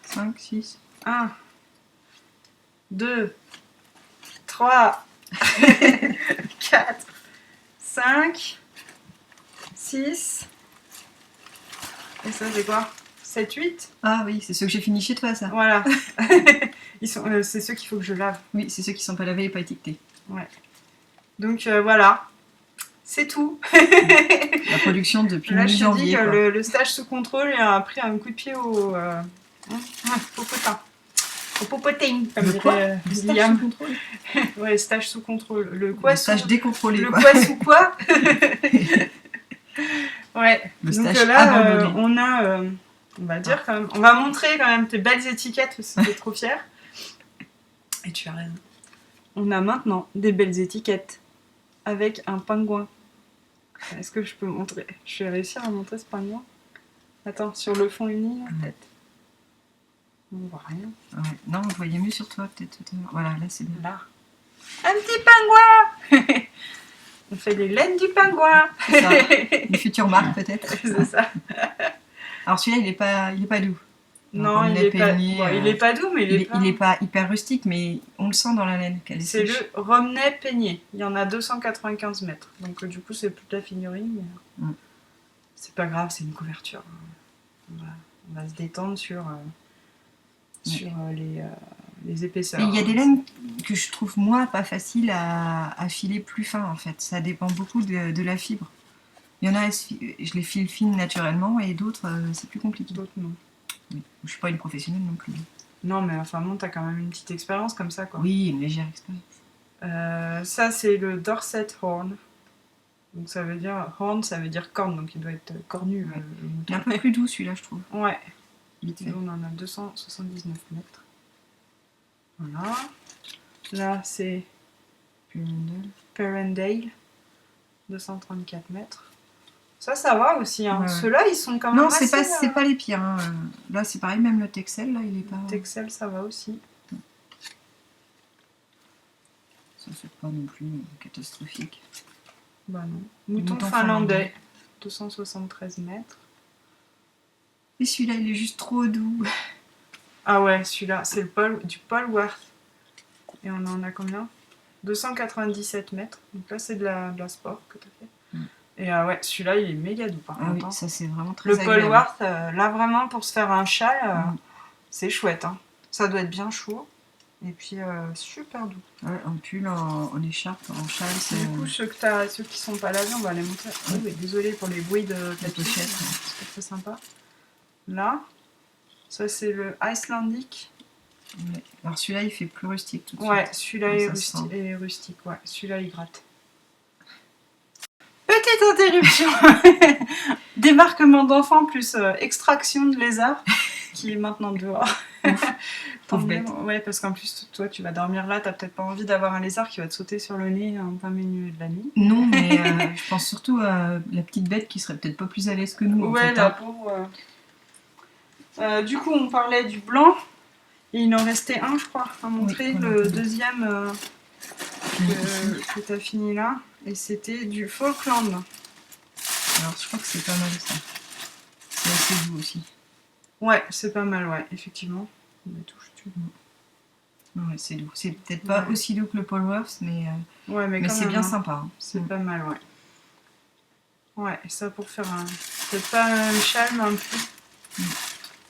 5, 6. 1, 2, 3, 4, 5, 6... Et ça, c'est quoi? 7, 8? Ah oui, c'est ceux que j'ai fini chez toi, ça. Voilà. C'est ceux qu'il faut que je lave. Oui, c'est ceux qui sont pas lavés et pas étiquetés. Ouais. Donc voilà, c'est tout. La production depuis Là, je te dis mi-janvier. que Quoi. le stage sous contrôle a pris un coup de pied au popotin. Au popotin, comme Le quoi? dirait Le stage Liam. sous contrôle. Ouais, stage sous contrôle. Le quoi Le stage sous... décontrôlé. Le Quoi. quoi sous quoi? Ouais. Le Donc stage là, abandonné. on a... on va dire quand même... On va montrer quand même tes belles étiquettes, parce que t'es trop fière. Et tu as raison. On a maintenant des belles étiquettes avec un pingouin. Est-ce que je peux montrer? Je vais réussir à montrer ce pingouin. Attends, sur le fond uni, peut-être. On voit rien. Ouais. Non, vous voyez mieux sur toi, peut-être tout à l'heure. Voilà, là c'est bien. Là. Un petit pingouin. On fait les laines du pingouin. C'est ça. Une future marque, peut-être. C'est ça. Alors celui-là, il est pas doux. Non, on il l'a est, pas... peigné, bon, il est pas doux, mais il est pas hyper rustique, mais on le sent dans la laine qu'elle est C'est sèche. le Romney peigné. Il y en a 295 mètres. Donc du coup, c'est toute la figurine. Mais... c'est pas grave, c'est une couverture. On va se détendre sur les épaisseurs. Et il y a des laines que je trouve moi pas faciles à filer plus fin en fait. Ça dépend beaucoup de la fibre. Il y en a, je les file fines naturellement et d'autres, c'est plus compliqué. D'autres, non. Oui. Je suis pas une professionnelle non plus. Non, mais enfin bon, t'as quand même une petite expérience comme ça, quoi. Oui, une légère expérience. Ça, c'est le Dorset Horn. Donc ça veut dire... Horn, ça veut dire corne, donc il doit être cornu, Ouais. le mouton. Il est un peu plus doux celui-là, je trouve. Ouais. Vite fait. On en a 279 mètres. Voilà. Là, c'est Perendale. 234 mètres. Ça va aussi. Hein. Ouais. Ceux-là, ils sont quand même Non, assez... c'est pas les pires. Hein. Là, c'est pareil, même le Texel, là, il est pas... Texel, ça va aussi. Ça, c'est pas non plus catastrophique. Bah non. Mouton Mouton finlandais. 273 mètres. Et celui-là, il est juste trop doux. Ah ouais, celui-là, c'est du Polworth. Et on en a combien? 297 mètres. Donc là, c'est de la sport que tu as fait. Et ouais, celui-là, il est méga doux par Ah contre. oui, ça c'est vraiment très Le agréable. Polworth, là vraiment, pour se faire un châle, c'est chouette. Hein. Ça doit être bien chaud. Et puis, super doux. Ouais, en pull, en écharpe, en châle, c'est... Du coup, ceux qui sont pas lavés, on va les montrer. Oh, oui, désolée pour les bruits de La tapis. pochette. C'est très sympa. Ça c'est le Icelandic. Ouais. Alors celui-là, il fait plus rustique tout de Ouais, suite. celui-là Ouais, est, ça se est rustique. Ouais, celui-là il gratte. Petite interruption. Débarquement d'enfants plus extraction de lézard qui est maintenant dehors. Pauvre bête. Ouais, parce qu'en plus, toi, tu vas dormir là, t'as peut-être pas envie d'avoir un lézard qui va te sauter sur le nez en plein milieu de la nuit. Non, mais je pense surtout à la petite bête qui serait peut-être pas plus à l'aise que nous. en Ouais, fait, la hein. pauvre. Du coup, on parlait du blanc. Et il en restait un, je crois, à montrer. Oui, le voilà. deuxième que tu as fini là. Et c'était du Falkland. Alors je crois que c'est pas mal ça. C'est assez doux aussi. Ouais, c'est pas mal, ouais, effectivement. On les touche dessus. Ouais, c'est doux. C'est peut-être pas aussi doux que le Polworth, mais Ouais, mais quand c'est même, bien hein. sympa. Hein. C'est pas mal, ouais. Ouais, et ça pour faire un... peut-être pas un châle, mais un pull.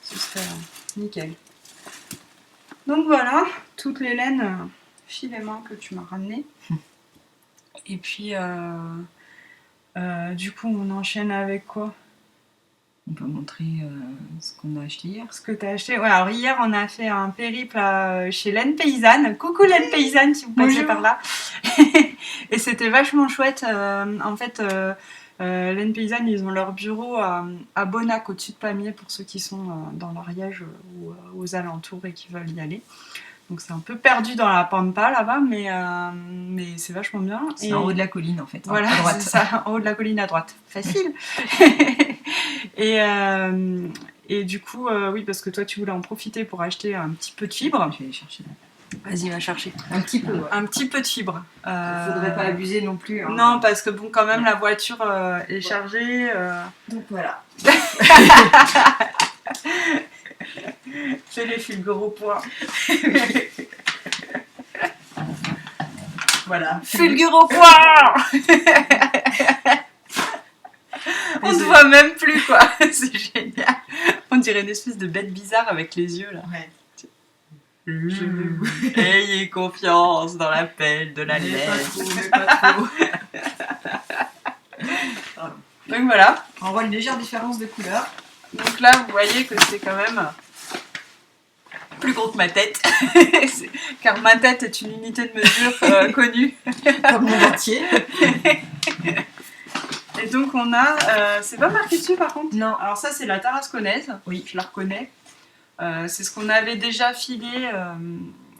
Ce serait nickel. Donc voilà, toutes les laines filément que tu m'as ramenées. Et puis, du coup, on enchaîne avec quoi? On peut montrer ce qu'on a acheté hier. Ce que tu as acheté. Ouais, alors hier, on a fait un périple chez Laine Paysanne. Coucou Laine Paysanne, si vous passez Bonjour. par là. Et c'était vachement chouette. En fait, Laine Paysanne, ils ont leur bureau à Bonnac, au-dessus de Pamiers, pour ceux qui sont dans l'Ariège ou aux alentours et qui veulent y aller. Donc c'est un peu perdu dans la pampa là-bas, mais c'est vachement bien. C'est en haut de la colline en fait, voilà, à droite. c'est ça, en haut de la colline à droite. Facile. Et du coup, oui, parce que toi tu voulais en profiter pour acheter un petit peu de fibre. Je vais aller chercher là. Vas-y, va chercher. Un petit peu, ouais. Un petit peu de fibre. Faudrait pas abuser non plus. Hein. Non, parce que bon, quand même, la voiture est chargée. Donc voilà. C'est les fulgures points. Voilà. Fulgure au poing. On ne voit même plus, quoi. C'est génial. On dirait une espèce de bête bizarre avec les yeux, là. Ouais. Ayez confiance dans l'appel de la laine. Pas trop. Donc voilà. On voit une légère différence de couleur. Donc là, vous voyez que c'est quand même plus gros que ma tête. Car ma tête est une unité de mesure connue. Comme le monde entier. Et donc on a... c'est pas marqué dessus par contre. Non. Alors ça c'est la tarasconnaise. Oui. Je la reconnais. C'est ce qu'on avait déjà filé...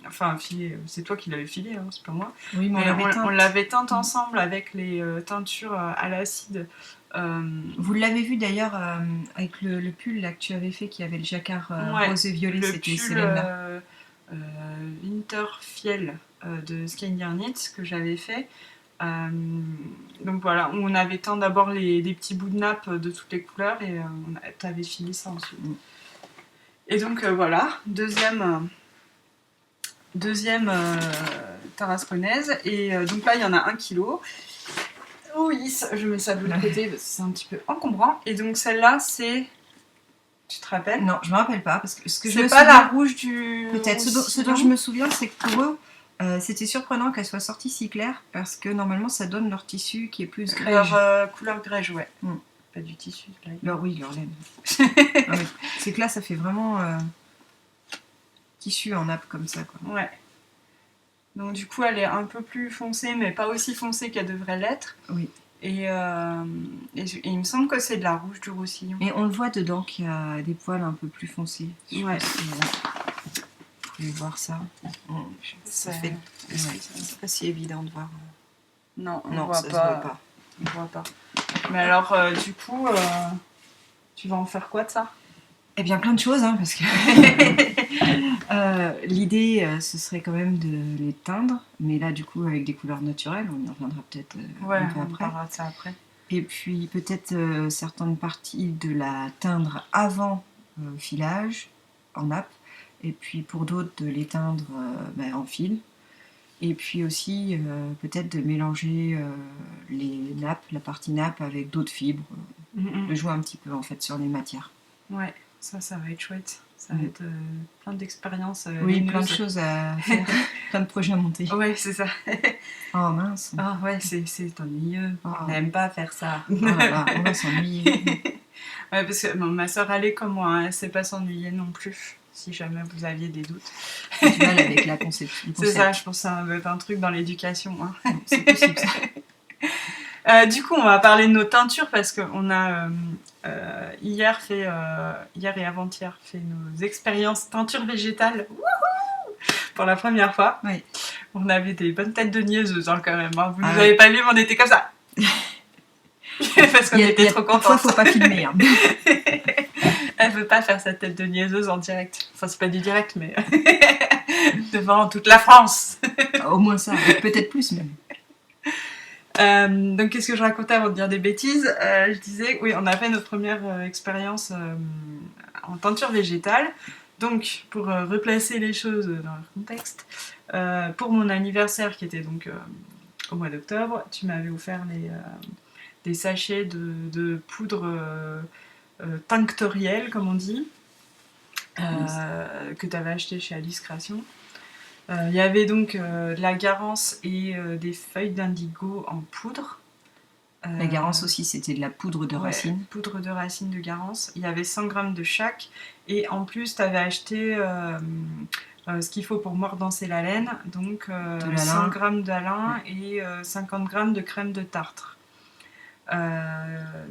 Enfin, filé, c'est toi qui l'avais filé, hein, c'est pas moi. Oui, mais on l'avait teinte ensemble avec les teintures à l'acide. Vous l'avez vu d'ailleurs avec le pull là, que tu avais fait qui avait le jacquard Ouais, rose et violet, le c'était pull Selena. Winterfjell de Skindernitz que j'avais fait. Donc voilà, on avait teint d'abord des petits bouts de nappe de toutes les couleurs et t'avais filé ça ensuite. Et donc voilà, deuxième tarasconnaise. Et donc là, il y en a 1 kilo. Oui, je mets ça de l'autre côté parce que c'est un petit peu encombrant. Et donc celle-là, c'est... Tu te rappelles? Non, je me rappelle pas parce que ce que je C'est me pas souviens, la rouge du... peut-être. Ce dont je me souviens, c'est que pour eux, c'était surprenant qu'elle soit sortie si claire parce que normalement, ça donne leur tissu qui est plus grège. Leur couleur grège, ouais. Mm. Pas du tissu. Là. Leur laine. Non, mais c'est que là, ça fait vraiment tissu en nappe comme ça, quoi. Ouais. Donc du coup, elle est un peu plus foncée, mais pas aussi foncée qu'elle devrait l'être. Oui. Et il me semble que c'est de la rouge du Roussillon. Et on le voit dedans qu'il y a des poils un peu plus foncés. Ouais. Vous pouvez voir ça. Ça fait... C'est pas si évident de voir. Non, on non, voit ça pas. se voit pas. On voit pas. Mais alors, du coup, tu vas en faire quoi de ça? Eh bien, plein de choses, hein, parce que l'idée, ce serait quand même de les teindre, mais là, du coup, avec des couleurs naturelles, on y reviendra peut-être un peu on après. parlera de ça après. Et puis, peut-être certaines parties de la teindre avant filage, en nappe, et puis pour d'autres, de les teindre en fil. Et puis aussi, peut-être de mélanger les nappes, la partie nappe, avec d'autres fibres, de jouer un petit peu, en fait, sur les matières. Ouais. Ça va être chouette. Ça va être plein d'expériences. Oui, plein de choses à faire, plein de projets à monter. Ouais, c'est ça. Oh mince. Ah ouais, c'est ennuyeux. Oh. On n'aime pas faire ça. Oh là là, on va s'ennuyer. Ouais, parce que ma soeur, elle est comme moi, hein, elle sait pas s'ennuyer non plus, si jamais vous aviez des doutes. Du mal avec la conception. C'est ça, je pense que ça doit être un truc dans l'éducation. Hein. C'est possible ça. Du coup, on va parler de nos teintures parce qu'on a hier et avant-hier fait nos expériences teinture végétale. Wouhou, pour la première fois. Oui. On avait des bonnes têtes de niaiseuses hein, quand même. Hein. Vous ne nous avez pas vu, mais on était comme ça. Parce qu'on était trop contents. Parfois, faut pas filmer. Hein. Elle veut pas faire sa tête de niaiseuse en direct. Enfin, c'est pas du direct, mais devant toute la France. Au moins ça, peut-être plus même. Donc qu'est-ce que je racontais avant de dire des bêtises? Je disais, oui, on a fait notre première expérience en teinture végétale. Donc, pour replacer les choses dans leur contexte, pour mon anniversaire qui était donc au mois d'octobre, tu m'avais offert des sachets de poudre tinctorielle, comme on dit, que tu avais acheté chez Alice Création. Il y avait donc de la garance et des feuilles d'indigo en poudre. La garance aussi, c'était de la poudre de racine. Poudre de racine de garance. Il y avait 100 grammes de chaque. Et en plus, tu avais acheté ce qu'il faut pour mordancer la laine. Donc 100 grammes d'alun et 50 grammes de crème de tartre.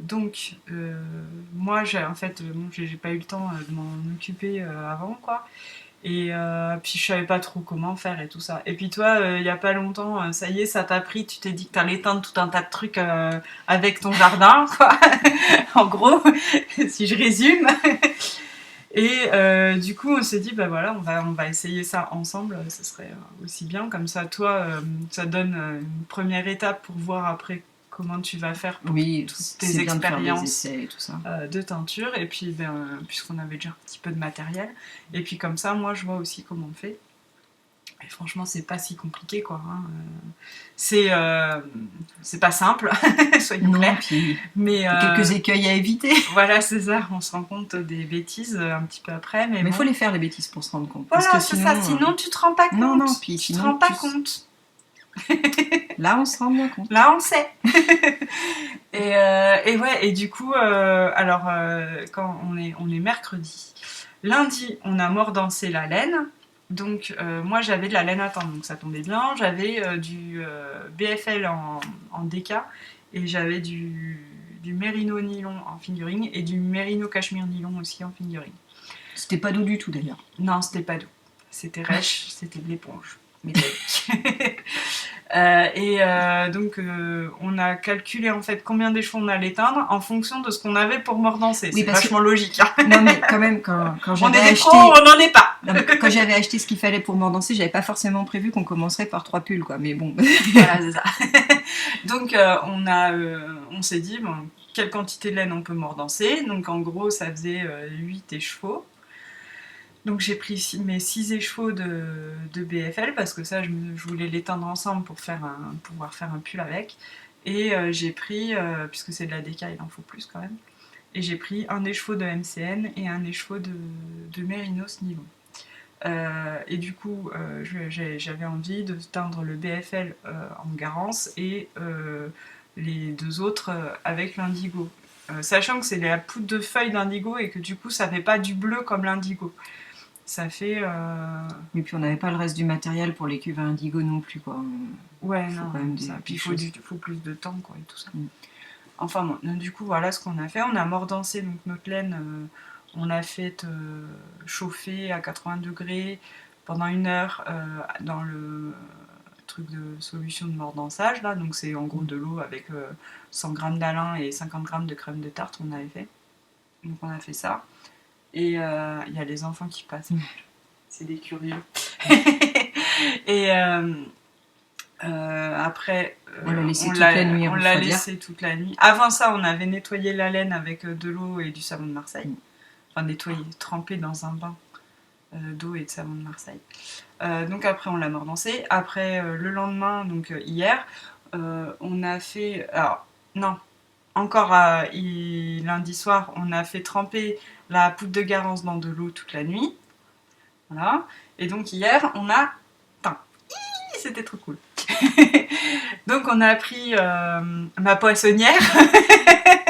Donc, moi, en fait, bon, j'ai pas eu le temps de m'en occuper avant, quoi. Et puis je savais pas trop comment faire et tout ça. Et puis toi, il y a pas longtemps, ça y est, ça t'a pris, tu t'es dit que t'allais éteindre tout un tas de trucs avec ton jardin, quoi. En gros, si je résume. Et du coup, on s'est dit, bah voilà, on va essayer ça ensemble, ce serait aussi bien. Comme ça, toi, ça donne une première étape pour voir après comment tu vas faire pour Oui, toutes c'est tes bien de faire des expériences essais et tout ça. de teinture. Et puis, puisqu'on avait déjà un petit peu de matériel. Et puis comme ça, moi, je vois aussi comment on fait. Et franchement, c'est pas si compliqué, quoi. Hein. C'est pas simple, soyons clairs. Puis Mais quelques écueils à éviter. voilà, c'est ça. On se rend compte des bêtises un petit peu après. Mais il bon. faut les faire, les bêtises, pour se rendre compte. Voilà, parce c'est que ça. Sinon, tu te rends pas compte. Non, puis tu sinon, te rends pas compte. Là, on se rend bien compte. Là, on le sait. Et ouais, et du coup, quand on est mercredi, lundi, on a mordancé la laine. Donc, moi, j'avais de la laine à tendre, donc ça tombait bien. J'avais du BFL en DK et j'avais du mérino nylon en fingering et du mérino cachemire nylon aussi en fingering. C'était pas doux du tout, d'ailleurs. Non, c'était pas doux. C'était rêche, c'était de l'éponge. Donc on a calculé en fait combien d'échevaux on allait teindre en fonction de ce qu'on avait pour mordancer. Oui, c'est vachement logique. Hein. Non, mais quand même, quand On j'avais est des acheté... pros, on n'en est pas. Non, quand j'avais acheté ce qu'il fallait pour mordancer, j'avais pas forcément prévu qu'on commencerait par 3 pulls, quoi. Mais bon. Voilà, c'est ça. Donc on s'est dit, bon, quelle quantité de laine on peut mordancer. Donc en gros, ça faisait 8 écheveaux. Donc j'ai pris mes 6 écheveaux de BFL parce que ça, je voulais les teindre ensemble pour pouvoir faire un pull avec. Et j'ai pris, puisque c'est de la DK, il en faut plus quand même. Et j'ai pris un écheveau de MCN et un écheveau de Mérinos nylon. Et du coup, j'avais envie de teindre le BFL en Garance et les deux autres avec l'indigo. Sachant que c'est la poudre de feuille d'indigo et que du coup, ça fait pas du bleu comme l'indigo. Ça fait. Et puis on n'avait pas le reste du matériel pour les cuves à indigo non plus, quoi. Ouais, faut non, quand même ça. Puis il faut plus de temps, quoi, et tout ça. Mm. Enfin bon, donc, du coup, voilà ce qu'on a fait. On a mordancé donc, notre laine, on a fait chauffer à 80 degrés pendant 1 heure dans le truc de solution de mordançage, là. Donc c'est en gros de l'eau avec 100 g d'alun et 50 g de crème de tarte, on avait fait. Donc on a fait ça. Et il y a les enfants qui passent. C'est des curieux. Et après, on l'a laissé toute la nuit. On l'a laissé toute la nuit. Avant ça, on avait nettoyé la laine avec de l'eau et du savon de Marseille. Enfin, nettoyé, trempé dans un bain d'eau et de savon de Marseille. Donc après, on l'a mordancé. Après, le lendemain, donc hier, on a fait... Alors, non. Encore lundi soir, on a fait tremper la poudre de Garance dans de l'eau toute la nuit. Voilà. Et donc hier, on a teint. C'était trop cool. Donc on a pris ma poissonnière.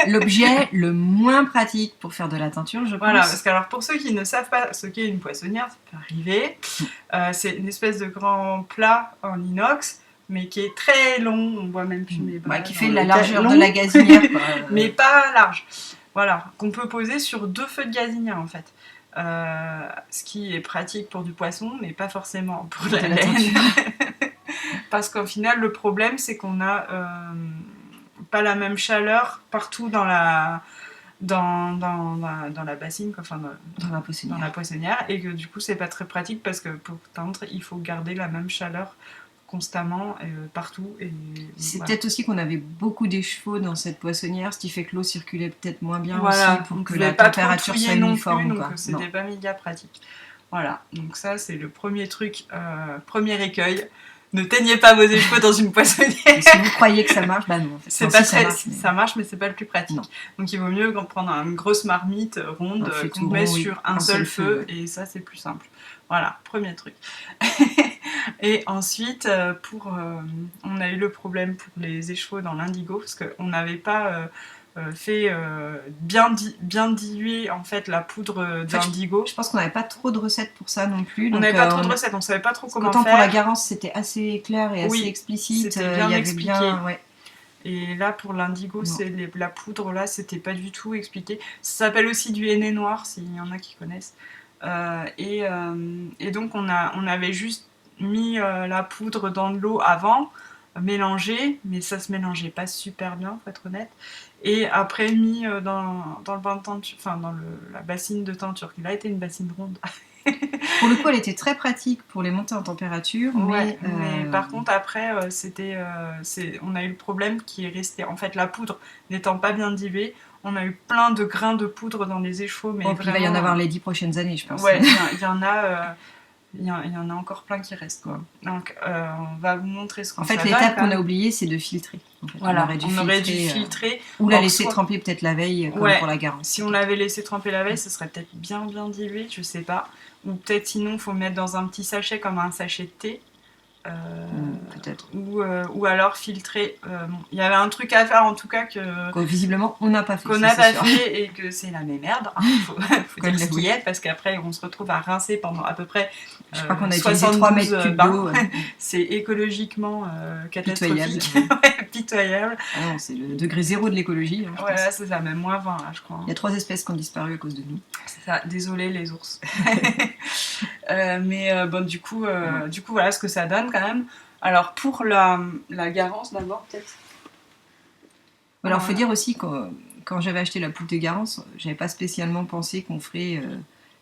L'objet le moins pratique pour faire de la teinture, je pense. Voilà, parce que alors pour ceux qui ne savent pas ce qu'est une poissonnière, ça peut arriver. C'est une espèce de grand plat en inox, mais qui est très long, on voit même plus mes bras. Qui fait la largeur de la gazinière, quoi. Mais pas large. Voilà, qu'on peut poser sur 2 feux de gazinière en fait. Ce qui est pratique pour du poisson, mais pas forcément pour la laine. Parce qu'au final, le problème, c'est qu'on n'a pas la même chaleur partout dans la bassine, enfin dans la poissonnière, et que du coup, c'est pas très pratique parce que pour teindre, il faut garder la même chaleur constamment partout. Et c'est voilà. Peut-être aussi qu'on avait beaucoup d'écheveaux dans cette poissonnière, ce qui fait que l'eau circulait peut-être moins bien voilà, aussi pour que la température soit uniforme. Donc c'était pas méga pratique. Voilà, donc ça c'est le premier truc, premier écueil. Ne teignez pas vos écheveaux dans une poissonnière. Et si vous croyez que ça marche, bah non. En fait. C'est pas très, ça marche, mais c'est pas le plus pratique. Non. Donc il vaut mieux prendre une grosse marmite ronde qu'on met sur un seul feu, et ça c'est plus simple. Voilà, premier truc. Et ensuite, on a eu le problème pour les écheveaux dans l'indigo, parce qu'on n'avait pas fait bien diluer en fait la poudre d'indigo. Je pense qu'on n'avait pas trop de recettes pour ça non plus. On n'avait pas trop de recettes, on savait pas trop comment faire. Autant pour la Garance, c'était assez clair et assez explicite. C'était bien expliqué. Ouais. Et là, pour l'indigo, Non. c'est la poudre, là, c'était pas du tout expliqué. Ça s'appelle aussi du henné noir, s'il y en a qui connaissent. Et donc, on avait juste mis la poudre dans de l'eau avant, mélangé, mais ça se mélangeait pas super bien, faut être honnête. Et après, mis dans le bain de teinture, enfin, dans la bassine de teinture, qui là était une bassine ronde. Pour le coup, elle était très pratique pour les montées en température, Ouais, mais mais par contre après on a eu le problème qui est resté en fait la poudre n'étant pas bien diluée, on a eu plein de grains de poudre dans les échauds mais bon, puis il va y en avoir les 10 prochaines années, je pense. ouais, il y en a il y en a encore plein qui restent quoi. Donc on va vous montrer ce qu'on En fait, ça l'étape donne, qu'on a oubliée, c'est de filtrer. En fait. voilà, on aurait dû filtrer ou la Or, laisser soit- tremper peut-être la veille, comme Ouais, pour la garance. si on l'avait laissé tremper la veille, ce serait peut-être bien dilué, je sais pas. Ou peut-être sinon, il faut mettre dans un petit sachet comme un sachet de thé. Peut-être. Ou alors filtrer. Bon, il y avait un truc à faire en tout cas Visiblement, on n'a pas fait. qu'on n'a pas fait et que c'est la même merde. Hein, faut dire ce qui est parce qu'après on se retrouve à rincer pendant à peu près je crois qu'on a utilisé 3 mètres cubes d'eau. C'est écologiquement catastrophique. Pitoyable. Pitoyable. Ah non, c'est le degré zéro de l'écologie. Hein, voilà, c'est ça, même moins 20 là, je crois. Il y a 3 espèces qui ont disparu à cause de nous. C'est ça, désolé les ours. Bon, du coup, voilà ce que ça donne quand même. Alors pour la garance d'abord peut-être. Alors, faut dire aussi que quand j'avais acheté la poudre de garance, j'avais pas spécialement pensé qu'on ferait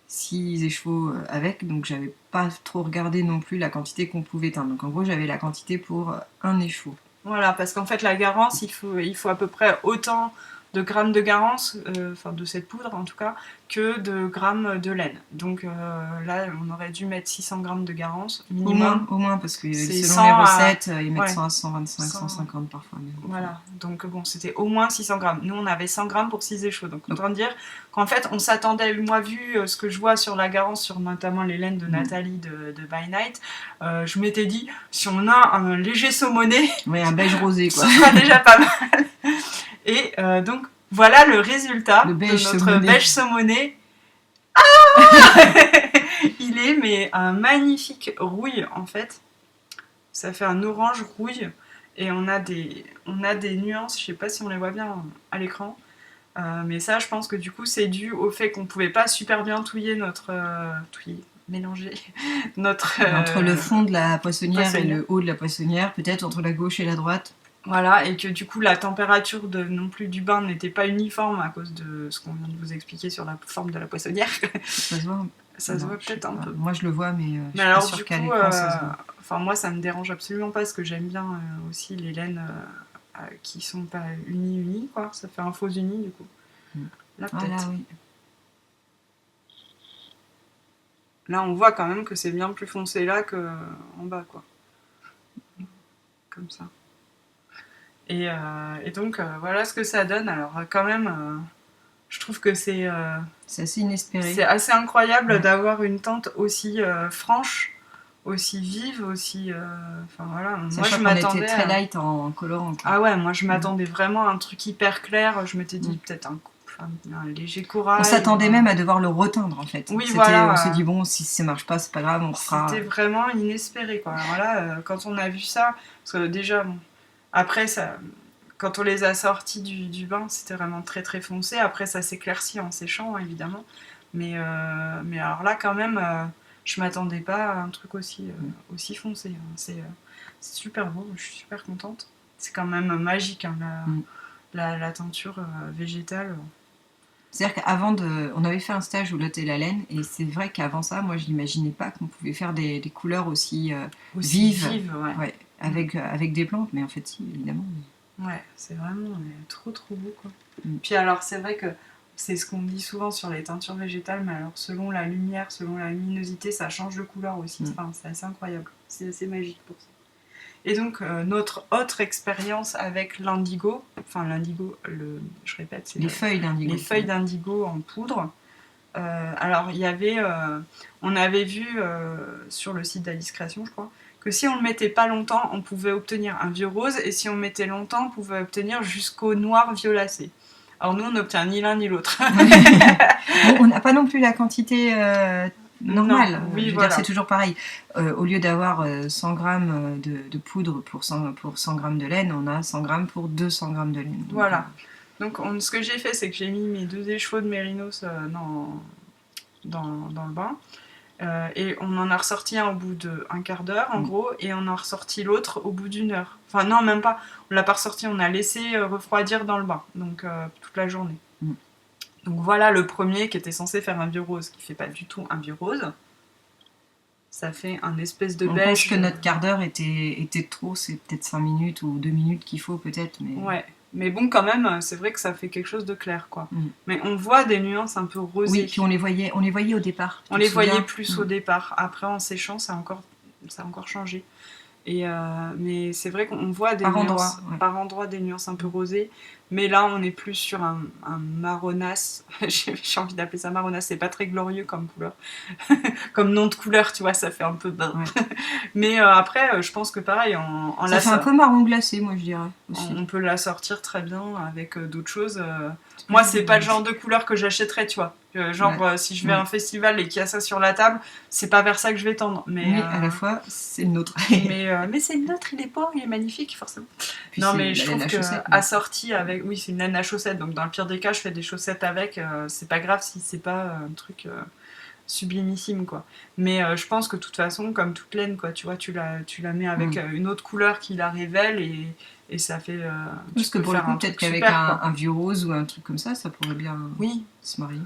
6 écheveaux avec, donc j'avais pas trop regardé non plus la quantité qu'on pouvait teindre. Donc en gros, j'avais la quantité pour un écheveau. Voilà, parce qu'en fait la garance, il faut à peu près autant de grammes de garance, enfin de cette poudre en tout cas, que de grammes de laine. Donc là, on aurait dû mettre 600 grammes de garance minimum. Au moins parce que C'est selon 100 les à- recettes, ils mettent ouais. 100 à 125, 100. 150 parfois. Mais Voilà, donc bon, c'était au moins 600 grammes. Nous, on avait 100 grammes pour 6 échauds. Donc, autant dire qu'en fait, on s'attendait, moi, vu ce que je vois sur la garance, sur notamment les laines de Nathalie de By Night, je m'étais dit, si on a un léger saumonné, ouais, un beige rosé, quoi. ce sera déjà pas mal. Et donc, voilà le résultat Le beige de notre saumonné. beige saumonné. Ah il est, mais un magnifique rouille, en fait. Ça fait un orange rouille. Et on a des nuances, je sais pas si on les voit bien à l'écran, mais ça je pense que du coup c'est dû au fait qu'on pouvait pas super bien touiller mélanger notre... entre le fond de la poissonnière et le haut de la poissonnière, peut-être entre la gauche et la droite. Voilà, et que du coup la température non plus du bain n'était pas uniforme à cause de ce qu'on vient de vous expliquer sur la forme de la poissonnière. Ça se voit. Ça se voit peut-être un peu. Moi je le vois, mais je suis alors, pas sûre du qu'à coup, l'écran ça se voit. enfin, moi ça me dérange absolument pas parce que j'aime bien aussi les laines qui sont pas unies, quoi. Ça fait un faux uni du coup. Là peut-être. Voilà, oui. Là on voit quand même que c'est bien plus foncé là qu'en bas, quoi. Comme ça. Et donc voilà ce que ça donne. Alors quand même, je trouve que c'est assez inespéré. C'est assez incroyable d'avoir une teinte aussi franche, aussi vive, aussi. Enfin voilà. Moi je m'attendais très light en colorant. Quoi. Ah ouais, moi je m'attendais vraiment à un truc hyper clair. Je m'étais dit peut-être un léger corail. On s'attendait même à devoir le reteindre en fait. Oui, voilà. On s'est dit bon, si ça marche pas, c'est pas grave, on fera. C'était vraiment inespéré, quoi. Alors là, quand on a vu ça, parce que déjà, bon, après ça. Quand on les a sortis du bain, c'était vraiment très très foncé. Après, ça s'éclaircit en séchant, évidemment. Mais alors là, quand même, je m'attendais pas à un truc aussi foncé. Hein. C'est super beau, je suis super contente. C'est quand même magique, hein, la teinture végétale. C'est-à-dire qu'avant on avait fait un stage au Lot et la Laine, et c'est vrai qu'avant ça, moi, je n'imaginais pas qu'on pouvait faire des couleurs aussi vives, ouais. avec des plantes, mais en fait, si, évidemment. Ouais, c'est vraiment trop trop beau, quoi. Puis alors c'est vrai que c'est ce qu'on dit souvent sur les teintures végétales, mais alors selon la lumière, selon la luminosité, ça change de couleur aussi. Enfin, c'est assez incroyable, c'est assez magique pour ça. Et donc notre autre expérience avec l'indigo, enfin l'indigo, je répète, c'est les feuilles d'indigo. Les feuilles d'indigo en poudre. Alors il y avait, on avait vu sur le site d'Alice Création, je crois, que si on le mettait pas longtemps, on pouvait obtenir un vieux rose, et si on le mettait longtemps, on pouvait obtenir jusqu'au noir violacé. Alors nous, on n'obtient ni l'un ni l'autre. On n'a pas non plus la quantité normal. Non, oui, Je veux voilà. dire, c'est toujours pareil. Au lieu d'avoir 100 grammes de poudre pour 100 grammes de laine, on a 100 grammes pour 200 grammes de laine. Donc, Voilà. Donc ce que j'ai fait, c'est que j'ai mis mes 2 écheveaux de mérinos dans le bain. Et on en a ressorti un au bout d'un quart d'heure, en gros, et on en a ressorti l'autre au bout d'une heure. Enfin, non, même pas. On l'a pas ressorti, on a laissé refroidir dans le bain, donc toute la journée. Mm. Donc voilà le premier qui était censé faire un vieux rose, qui fait pas du tout un vieux rose. Ça fait un espèce de on beige. pense que notre quart d'heure était trop, c'est peut-être 5 minutes ou 2 minutes qu'il faut peut-être. Mais... Ouais, mais bon, quand même, c'est vrai que ça fait quelque chose de clair, quoi. Mm. Mais on voit des nuances un peu rosées. Oui, puis on les voyait au départ. On les voyait plus au départ. Après, en séchant, ça a encore changé. Mais c'est vrai qu'on voit des nuances, par endroit des nuances un peu rosées. Mais là, on est plus sur un marronasse. J'ai envie d'appeler ça marronasse. C'est pas très glorieux comme couleur. Comme nom de couleur, tu vois, ça fait un peu... Ouais. Mais après, je pense que pareil, ça fait un peu marron glacé, moi, je dirais. Aussi. On peut la sortir très bien avec d'autres choses. Moi, c'est pas le genre de couleur que j'achèterais, tu vois. Si je vais à un festival et qu'il y a ça sur la table, c'est pas vers ça que je vais tendre. Mais à la fois, c'est le nôtre. mais c'est le nôtre, il est beau, il est magnifique, forcément. Puis non, mais je trouve que assorti avec... Oui, c'est une laine à chaussettes, donc dans le pire des cas, je fais des chaussettes avec. C'est pas grave si c'est pas un truc... sublimissime, quoi. Mais je pense que de toute façon, comme toute laine, quoi, tu vois, tu la mets avec une autre couleur qui la révèle et ça fait... Parce que pour le coup, peut-être qu'avec un vieux rose ou un truc comme ça pourrait bien se marier.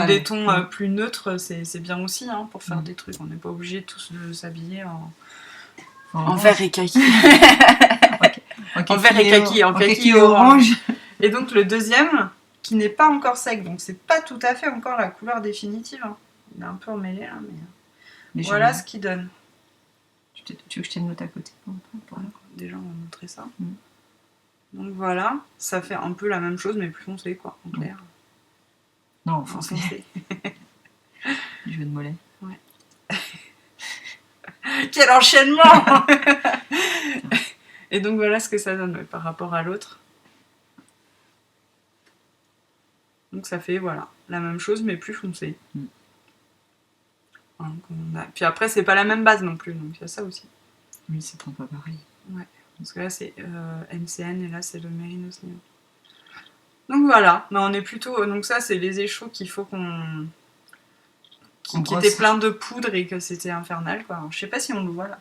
Des tons plus neutres, c'est bien aussi, hein, pour faire des trucs. On n'est pas obligé tous de s'habiller en vert et kaki. En vert et kaki, en kaki et orange. Et donc le deuxième, qui n'est pas encore sec, donc c'est pas tout à fait encore la couleur définitive, hein. Il est un peu emmêlé là, mais voilà ce qu'il donne. Tu veux que je tienne l'autre à côté Déjà, on va montrer ça. Donc voilà, ça fait un peu la même chose, mais plus foncé, quoi, en clair. Non, foncé. Du jeu de mollet. Ouais. Quel enchaînement. Et donc voilà ce que ça donne par rapport à l'autre. Donc ça fait, voilà, la même chose, mais plus foncé. Puis après, c'est pas la même base non plus, donc il y a ça aussi. Oui, c'est pas pareil. Ouais, parce que là, c'est MCN et là, c'est le Mérinos Néon. Donc voilà, mais on est plutôt... Donc ça, c'est les échos qu'il faut qu'on... qui étaient pleins de poudre et que c'était infernal, quoi. Alors, je sais pas si on le voit, là.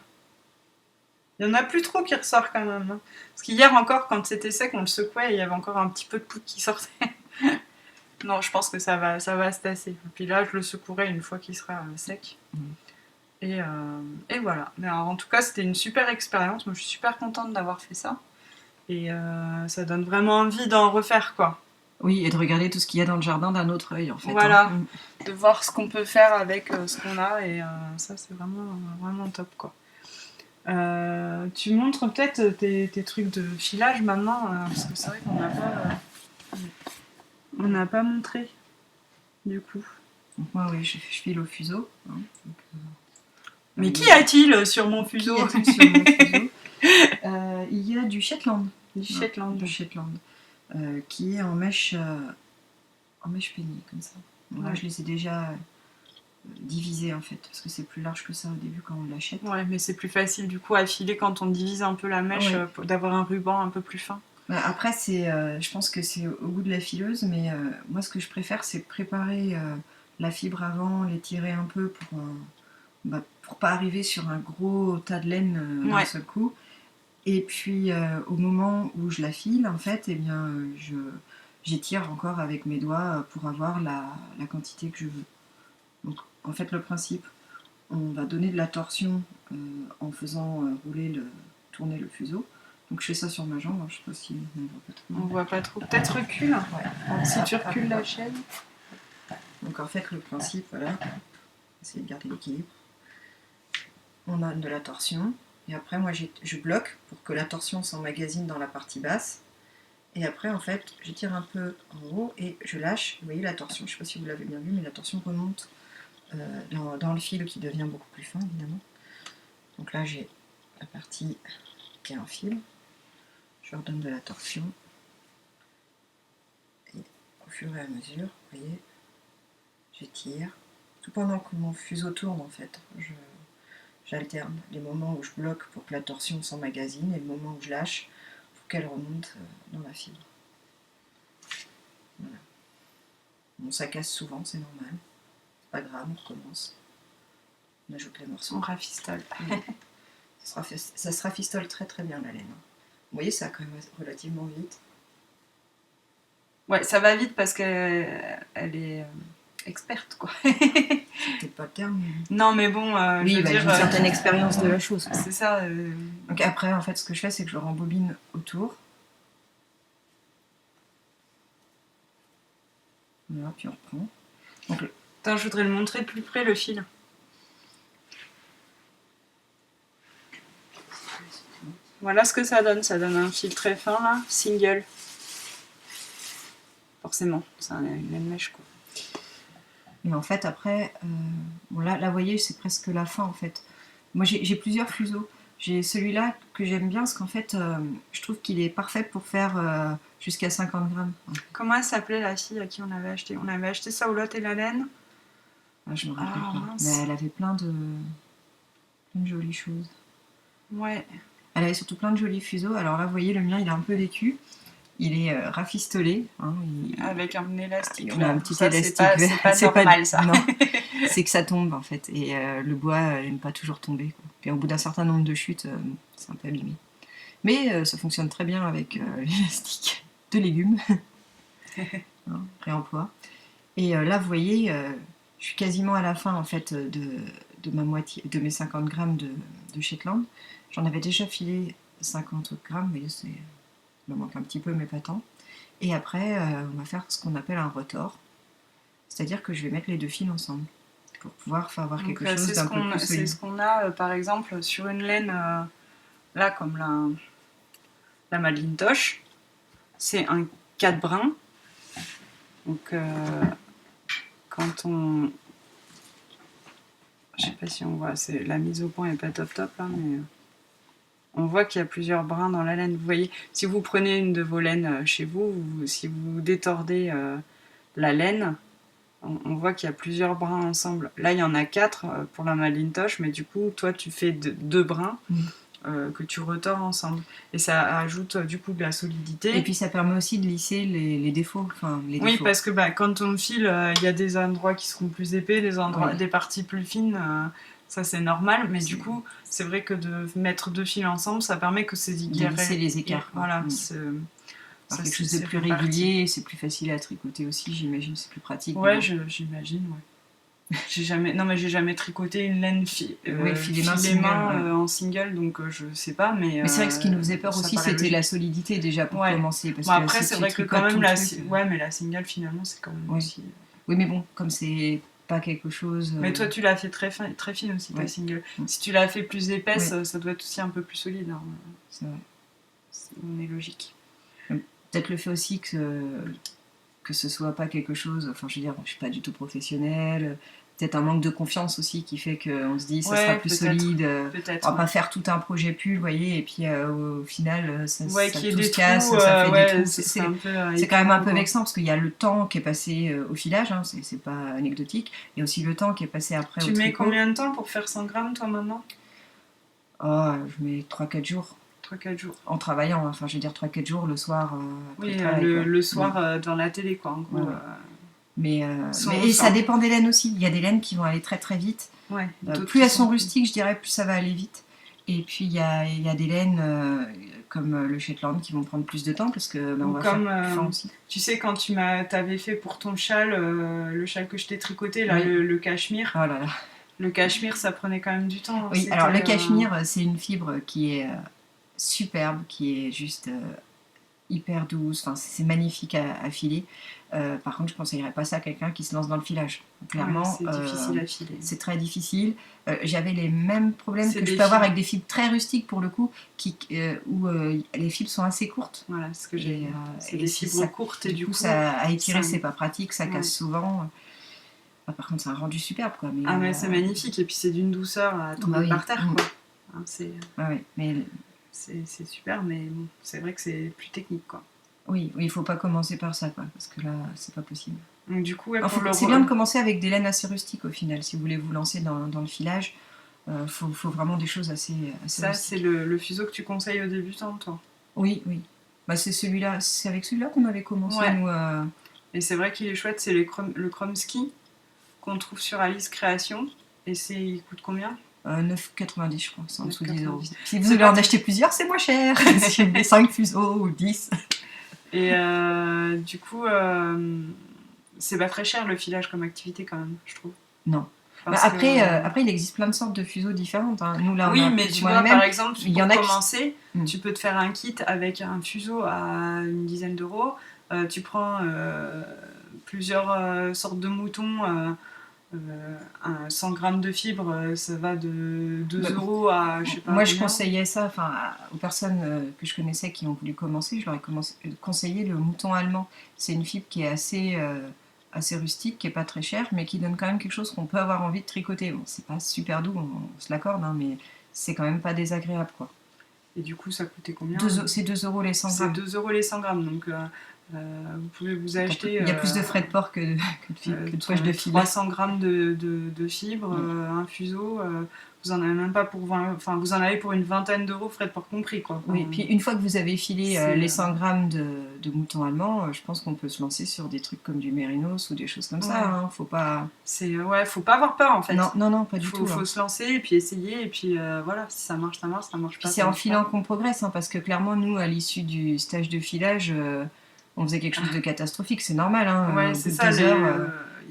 Il y en a plus trop qui ressort, quand même. Hein. Parce qu'hier encore, quand c'était sec, on le secouait et il y avait encore un petit peu de poudre qui sortait. Non, je pense que ça va se tasser. Et puis là, je le secouerai une fois qu'il sera sec. Et voilà. Mais alors, en tout cas, c'était une super expérience. Moi, je suis super contente d'avoir fait ça. Et ça donne vraiment envie d'en refaire, quoi. Oui, et de regarder tout ce qu'il y a dans le jardin d'un autre œil, en fait. Voilà, de voir ce qu'on peut faire avec ce qu'on a. Et ça, c'est vraiment, vraiment top, quoi. Tu montres peut-être tes trucs de filage maintenant, parce que c'est vrai qu'on n'a pas montré, du coup. Donc moi, oui, je file au fuseau. Hein, donc, mais qu'y a-t-il sur mon fuseau? Il y a du Shetland. Du Shetland. Qui est en mèche peignée, comme ça. Donc là, je les ai déjà divisés, en fait, parce que c'est plus large que ça au début quand on l'achète. Ouais, mais c'est plus facile, du coup, à filer quand on divise un peu la mèche, d'avoir un ruban un peu plus fin. Après, je pense que c'est au goût de la fileuse, mais moi, ce que je préfère, c'est préparer la fibre avant, l'étirer un peu pour pas arriver sur un gros tas de laine d'un seul coup. Et puis, au moment où je la file, en fait, eh bien, j'étire encore avec mes doigts pour avoir la quantité que je veux. Donc, en fait, le principe, on va donner de la torsion en faisant tourner le fuseau. Donc je fais ça sur ma jambe, je sais pas si on voit pas trop. On voit pas trop. Peut-être recule. Ouais. Si tu recules la chaîne. Donc en fait le principe, voilà, c'est de garder l'équilibre. On a de la torsion et après moi je bloque pour que la torsion s'emmagasine dans la partie basse. Et après en fait je tire un peu en haut et je lâche. Vous voyez la torsion, je sais pas si vous l'avez bien vu, mais la torsion remonte dans le fil qui devient beaucoup plus fin évidemment. Donc là j'ai la partie qui est en fil. Je redonne de la torsion et au fur et à mesure, vous voyez, j'étire tout pendant que mon fuseau tourne en fait. J'alterne les moments où je bloque pour que la torsion s'emmagasine et le moment où je lâche pour qu'elle remonte dans la fibre. Voilà. Bon, ça casse souvent, c'est normal. C'est pas grave, on recommence. On ajoute les morceaux. On rafistole. Ça se rafistole très très bien la laine. Vous voyez, ça va quand même relativement vite. Ouais, ça va vite parce qu'elle est experte, quoi. C'est peut-être pas le terme. Mais... Non, mais bon, oui, je veux dire, une certaine expérience de la chose. C'est ça. Donc après, en fait, ce que je fais, c'est que je rembobine autour. Voilà, puis on reprend. Donc, Attends, je voudrais le montrer de plus près, le fil. Voilà ce que ça donne. Ça donne un fil très fin, là, single. Forcément, c'est une laine mèche, quoi. Et en fait, après, bon, là, vous voyez, c'est presque la fin, en fait. Moi, j'ai plusieurs fuseaux. J'ai celui-là que j'aime bien, parce qu'en fait, je trouve qu'il est parfait pour faire jusqu'à 50 grammes. Comment elle s'appelait, la fille à qui on avait acheté? On avait acheté ça au Lot et la laine. Ah, je me rappelle pas. Mince. Mais elle avait plein de jolies choses. Ouais. Elle avait surtout plein de jolis fuseaux. Alors là, vous voyez, le mien, il est un peu vécu. Il est rafistolé. Hein, Avec un élastique. On a un petit ça, élastique. C'est pas normal, ça. Non, c'est que ça tombe, en fait. Et le bois n'aime pas toujours tomber, quoi. Puis au bout d'un certain nombre de chutes, c'est un peu abîmé. Mais ça fonctionne très bien avec l'élastique de légumes. Hein, réemploi. Et là, vous voyez, je suis quasiment à la fin, en fait, de ma moitié, de mes 50 grammes de Shetland. J'en avais déjà filé 50 grammes, mais il me manque un petit peu, mais pas tant. Et après, on va faire ce qu'on appelle un retors. C'est-à-dire que je vais mettre les deux fils ensemble pour pouvoir faire avoir quelque chose d'un peu plus solide. C'est ce qu'on a, par exemple, sur une laine, là, comme la Madeleine Toche. C'est un 4 brins. Donc, quand on... Je sais pas si on voit, la mise au point est pas top là, mais on voit qu'il y a plusieurs brins dans la laine. Vous voyez, si vous prenez une de vos laines chez vous, si vous détordez la laine, on voit qu'il y a plusieurs brins ensemble. Là, il y en a 4 pour la Madeleine Toche, mais du coup, toi, tu fais 2 brins que tu retors ensemble. Et ça ajoute du coup de la solidité. Et puis ça permet aussi de lisser les défauts. Enfin, les oui, défauts. parce que quand on file, il y a des endroits qui seront plus épais, des parties plus fines. Ça, c'est normal. Mais du coup, c'est vrai que de mettre 2 fils ensemble, ça permet que ces écarts... De lisser les écarts. Voilà. Ça, quelque chose de plus régulier, c'est plus facile à tricoter aussi, j'imagine, c'est plus pratique. Ouais, j'imagine, ouais. J'ai jamais tricoté une laine filet main en single, donc je sais pas, mais c'est vrai que ce qui nous faisait peur aussi, c'était la solidité déjà pour commencer. Parce que après, c'est vrai que quand même, mais la single finalement, c'est quand même aussi. Oui, mais bon, comme c'est pas quelque chose. Mais toi, tu l'as fait très fine aussi, ta single. Si tu l'as fait plus épaisse, ça doit être aussi un peu plus solide. Hein. C'est vrai. On est logique. Peut-être le fait aussi que ce soit pas quelque chose, enfin je veux dire, je suis pas du tout professionnelle, peut-être un manque de confiance aussi qui fait qu'on se dit ça sera plus solide, on va pas faire tout un projet pull, vous voyez, et puis au final ça tout se casse, ça fait des trous, c'est quand même un peu vexant parce qu'il y a le temps qui est passé au filage, hein, c'est pas anecdotique, et aussi le temps qui est passé après au tricot. Tu mets combien de temps pour faire 100 grammes toi maintenant? Je mets 3-4 jours. 3-4 jours. En travaillant, enfin je veux dire 3-4 jours le soir. Oui, le soir devant la télé, quoi, en gros. Ouais. Mais ça dépend des laines aussi. Il y a des laines qui vont aller très très vite. Ouais, plus elles sont rustiques, je dirais, plus ça va aller vite. Et puis il y a des laines comme le Shetland qui vont prendre plus de temps parce que on va faire plus fin aussi. Tu sais, quand t'avais fait pour ton châle, le châle que je t'ai tricoté, là, le cachemire. Oh là là. Le cachemire, ça prenait quand même du temps. Oui, alors le cachemire, c'est une fibre qui est superbe, qui est juste hyper douce, enfin, c'est magnifique à filer. Par contre, je ne conseillerais pas ça à quelqu'un qui se lance dans le filage. Clairement, c'est difficile à filer. C'est très difficile. J'avais les mêmes problèmes que je peux avoir avec des fibres très rustiques pour le coup, où les fibres sont assez courtes. Voilà, ce que j'ai. C'est des fibres courtes et du coup ça, à étirer, c'est pas pratique, ça casse souvent. Par contre, c'est un rendu superbe, quoi. Mais c'est magnifique et puis c'est d'une douceur à tomber par terre, quoi. Hein, mais c'est super, mais bon, c'est vrai que c'est plus technique, quoi. Oui, il faut pas commencer par ça, quoi, parce que là, c'est pas possible. Donc, du coup, ouais, c'est bien de commencer avec des laines assez rustiques au final, si vous voulez vous lancer dans le filage. Faut vraiment des choses assez ça, rustiques. c'est le fuseau que tu conseilles aux débutants, toi? Oui, oui. Bah, c'est avec celui-là qu'on avait commencé, ouais. nous. Et c'est vrai qu'il est chouette, c'est le Chrome Ski qu'on trouve sur Alice Création. Et il coûte combien? 9,90 je crois, c'est en dessous de 10 euros. 9,90. Si vous voulez en acheter plusieurs, c'est moins cher. Si vous voulez 5 fuseaux ou 10. Et du coup, c'est pas très cher le filage comme activité quand même, je trouve. Non. Parce après, que... après, il existe plein de sortes de fuseaux différentes. Hein. Nous, là, on oui, a mais plus tu ou moins vois, les mêmes. par exemple, Il y en pour a qui- commencer, Mm. tu peux te faire un kit avec un fuseau à une dizaine d'euros. Tu prends plusieurs sortes de moutons. 100 grammes de fibres, ça va de 2 Bah, euros à je sais pas Moi, combien. je conseillais ça aux personnes que je connaissais qui ont voulu commencer. Je leur ai conseillé le mouton allemand. C'est une fibre qui est assez rustique, qui est pas très chère, mais qui donne quand même quelque chose qu'on peut avoir envie de tricoter. Bon, c'est pas super doux, on se l'accorde, hein, mais c'est quand même pas désagréable, quoi. Et du coup, ça coûtait combien? C'est 2 euros les 100 C'est grammes. 2 euros les 100 grammes. Donc, vous pouvez vous acheter. Il y a plus de frais de port que de poche de fibre. 300 grammes de fibres, un fuseau. Vous en avez même pas pour 20. Enfin, vous en avez pour une vingtaine d'euros, frais de port compris, quoi. Oui, et puis une fois que vous avez filé les 100 grammes de mouton allemand, je pense qu'on peut se lancer sur des trucs comme du mérinos ou des choses comme ça. Hein. Faut pas. Faut pas avoir peur en fait. Non, pas du tout. Faut se lancer et puis essayer et puis voilà, si ça marche, ça marche, ça marche pas. C'est en filant qu'on progresse, hein, parce que clairement, nous, à l'issue du stage de filage, on faisait quelque chose de catastrophique, c'est normal. Hein, ouais, c'est ça.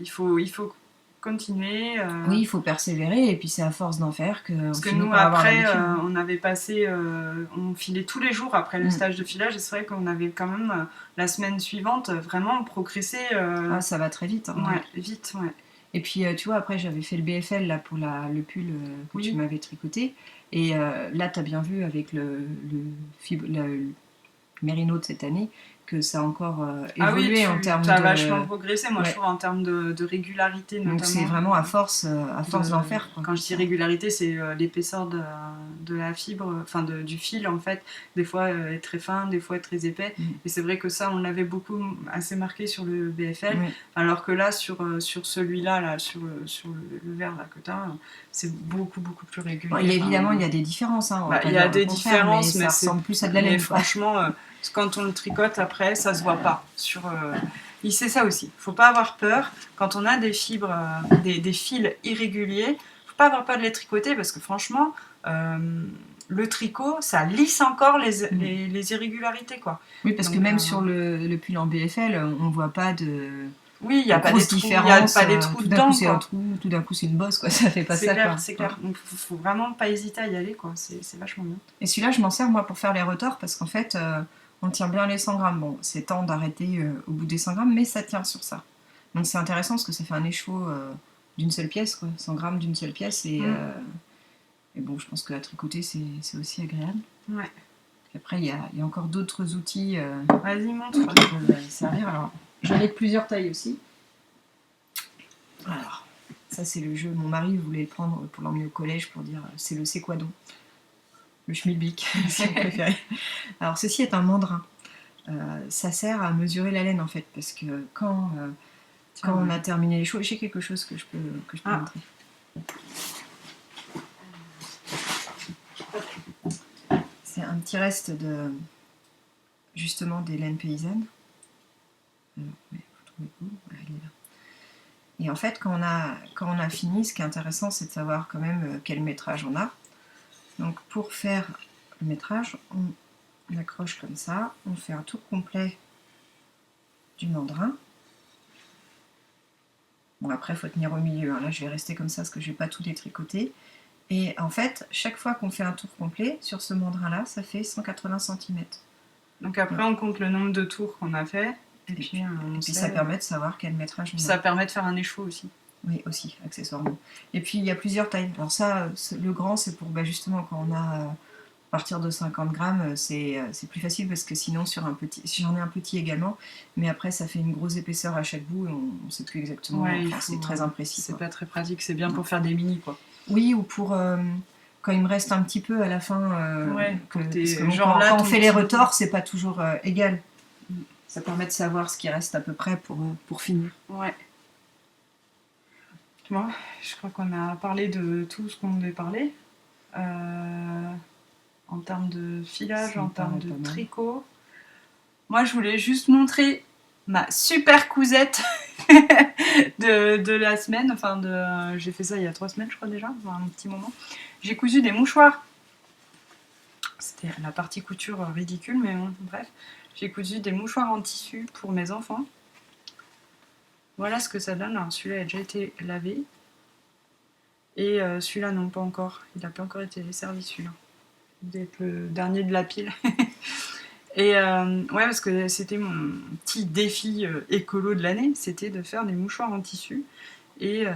Il faut continuer. Oui, il faut persévérer, et puis c'est à force d'en faire que. Parce que nous, après, on avait passé. On filait tous les jours après le stage de filage, et c'est vrai qu'on avait quand même, la semaine suivante, vraiment progressé. Ah, ça va très vite. Hein, ouais, vite, ouais. Et puis, tu vois, après, j'avais fait le BFL là, pour le pull que tu m'avais tricoté. Et là, tu as bien vu avec le mérino de cette année que ça a encore évolué en termes de... tu as vachement progressé, moi je trouve, en termes de régularité notamment. Donc c'est vraiment à force d'en faire. Quoi. Quand je dis régularité, c'est l'épaisseur de la fibre, enfin du fil en fait. Des fois est très fin, des fois est très épais. Et c'est vrai que ça, on l'avait beaucoup assez marqué sur le BFL, alors que là, sur celui-là, là, sur le vert là, que tu as, c'est beaucoup plus régulier. Bon, évidemment, il y a des différences. Hein, il y a des différences, mais ça ressemble plus à de la laine. Franchement, quand on le tricote après, ça se voit pas. C'est ça aussi. Faut pas avoir peur. Quand on a des fibres, des fils irréguliers, faut pas avoir peur de les tricoter parce que franchement, le tricot, ça lisse encore les irrégularités, quoi. Oui, parce que même sur le pull en BFL, on voit pas de... Oui, il n'y a pas des trous, il n'y a pas des trous dedans. Tout d'un coup, c'est une bosse, quoi. Ça fait pas ça. C'est clair. Donc, faut vraiment pas hésiter à y aller, quoi. C'est vachement bien. Et celui-là, je m'en sers, moi, pour faire les retors, parce qu'en fait, on tient bien les 100 grammes. Bon, c'est temps d'arrêter au bout des 100 grammes, mais ça tient sur ça. Donc, c'est intéressant, parce que ça fait un écheveau d'une seule pièce, quoi. 100 grammes d'une seule pièce. Et bon, je pense que à tricoter, c'est aussi agréable. Ouais. Et après, il y a encore d'autres outils. Vas-y, montre. Qui peuvent servir. Alors, j'en ai de plusieurs tailles aussi. Alors, ça c'est le jeu. Mon mari voulait le prendre pour l'emmener au collège pour dire c'est le c'est quoi donc. Le schmilblick, si vous préférez. Alors, ceci est un mandrin. Ça sert à mesurer la laine en fait, parce que quand on a terminé les choses, j'ai quelque chose que je peux montrer. C'est un petit reste justement des laines paysannes. Et en fait, quand on a fini, ce qui est intéressant, c'est de savoir quand même quel métrage on a. Donc pour faire le métrage, on accroche comme ça, on fait un tour complet du mandrin. Bon, après, il faut tenir au milieu. Hein. Là, je vais rester comme ça parce que je ne vais pas tout détricoter. Et en fait, chaque fois qu'on fait un tour complet sur ce mandrin-là, ça fait 180 cm. Donc après, on compte le nombre de tours qu'on a fait. Et puis ça permet de savoir quel métrage on a. Ça permet de faire un écheveau aussi. Oui, aussi, accessoirement. Et puis, il y a plusieurs tailles. Alors ça, le grand, c'est pour justement quand on a à partir de 50 grammes, c'est plus facile parce que sinon, sur un petit, j'en ai un petit également, mais après, ça fait une grosse épaisseur à chaque bout et on sait plus exactement. Ouais, c'est très imprécis. C'est pas très pratique, c'est bien pour faire des mini, quoi. Oui, ou pour quand il me reste un petit peu à la fin. Ouais, parce que quand on fait les retors, c'est pas toujours égal. Ça permet de savoir ce qui reste à peu près pour finir. Ouais. Bon, je crois qu'on a parlé de tout ce qu'on devait parler. En termes de filage, en termes de tricot. Moi, je voulais juste montrer ma super cousette de la semaine. Enfin, j'ai fait ça il y a 3 semaines, je crois déjà, un petit moment. J'ai cousu des mouchoirs. C'était la partie couture ridicule, mais bon, bref. J'ai cousu des mouchoirs en tissu pour mes enfants. Voilà ce que ça donne. Alors, celui-là a déjà été lavé. Et celui-là, non, pas encore. Il n'a pas encore été servi, celui-là. Le dernier de la pile. Et ouais, parce que c'était mon petit défi écolo de l'année, c'était de faire des mouchoirs en tissu. Et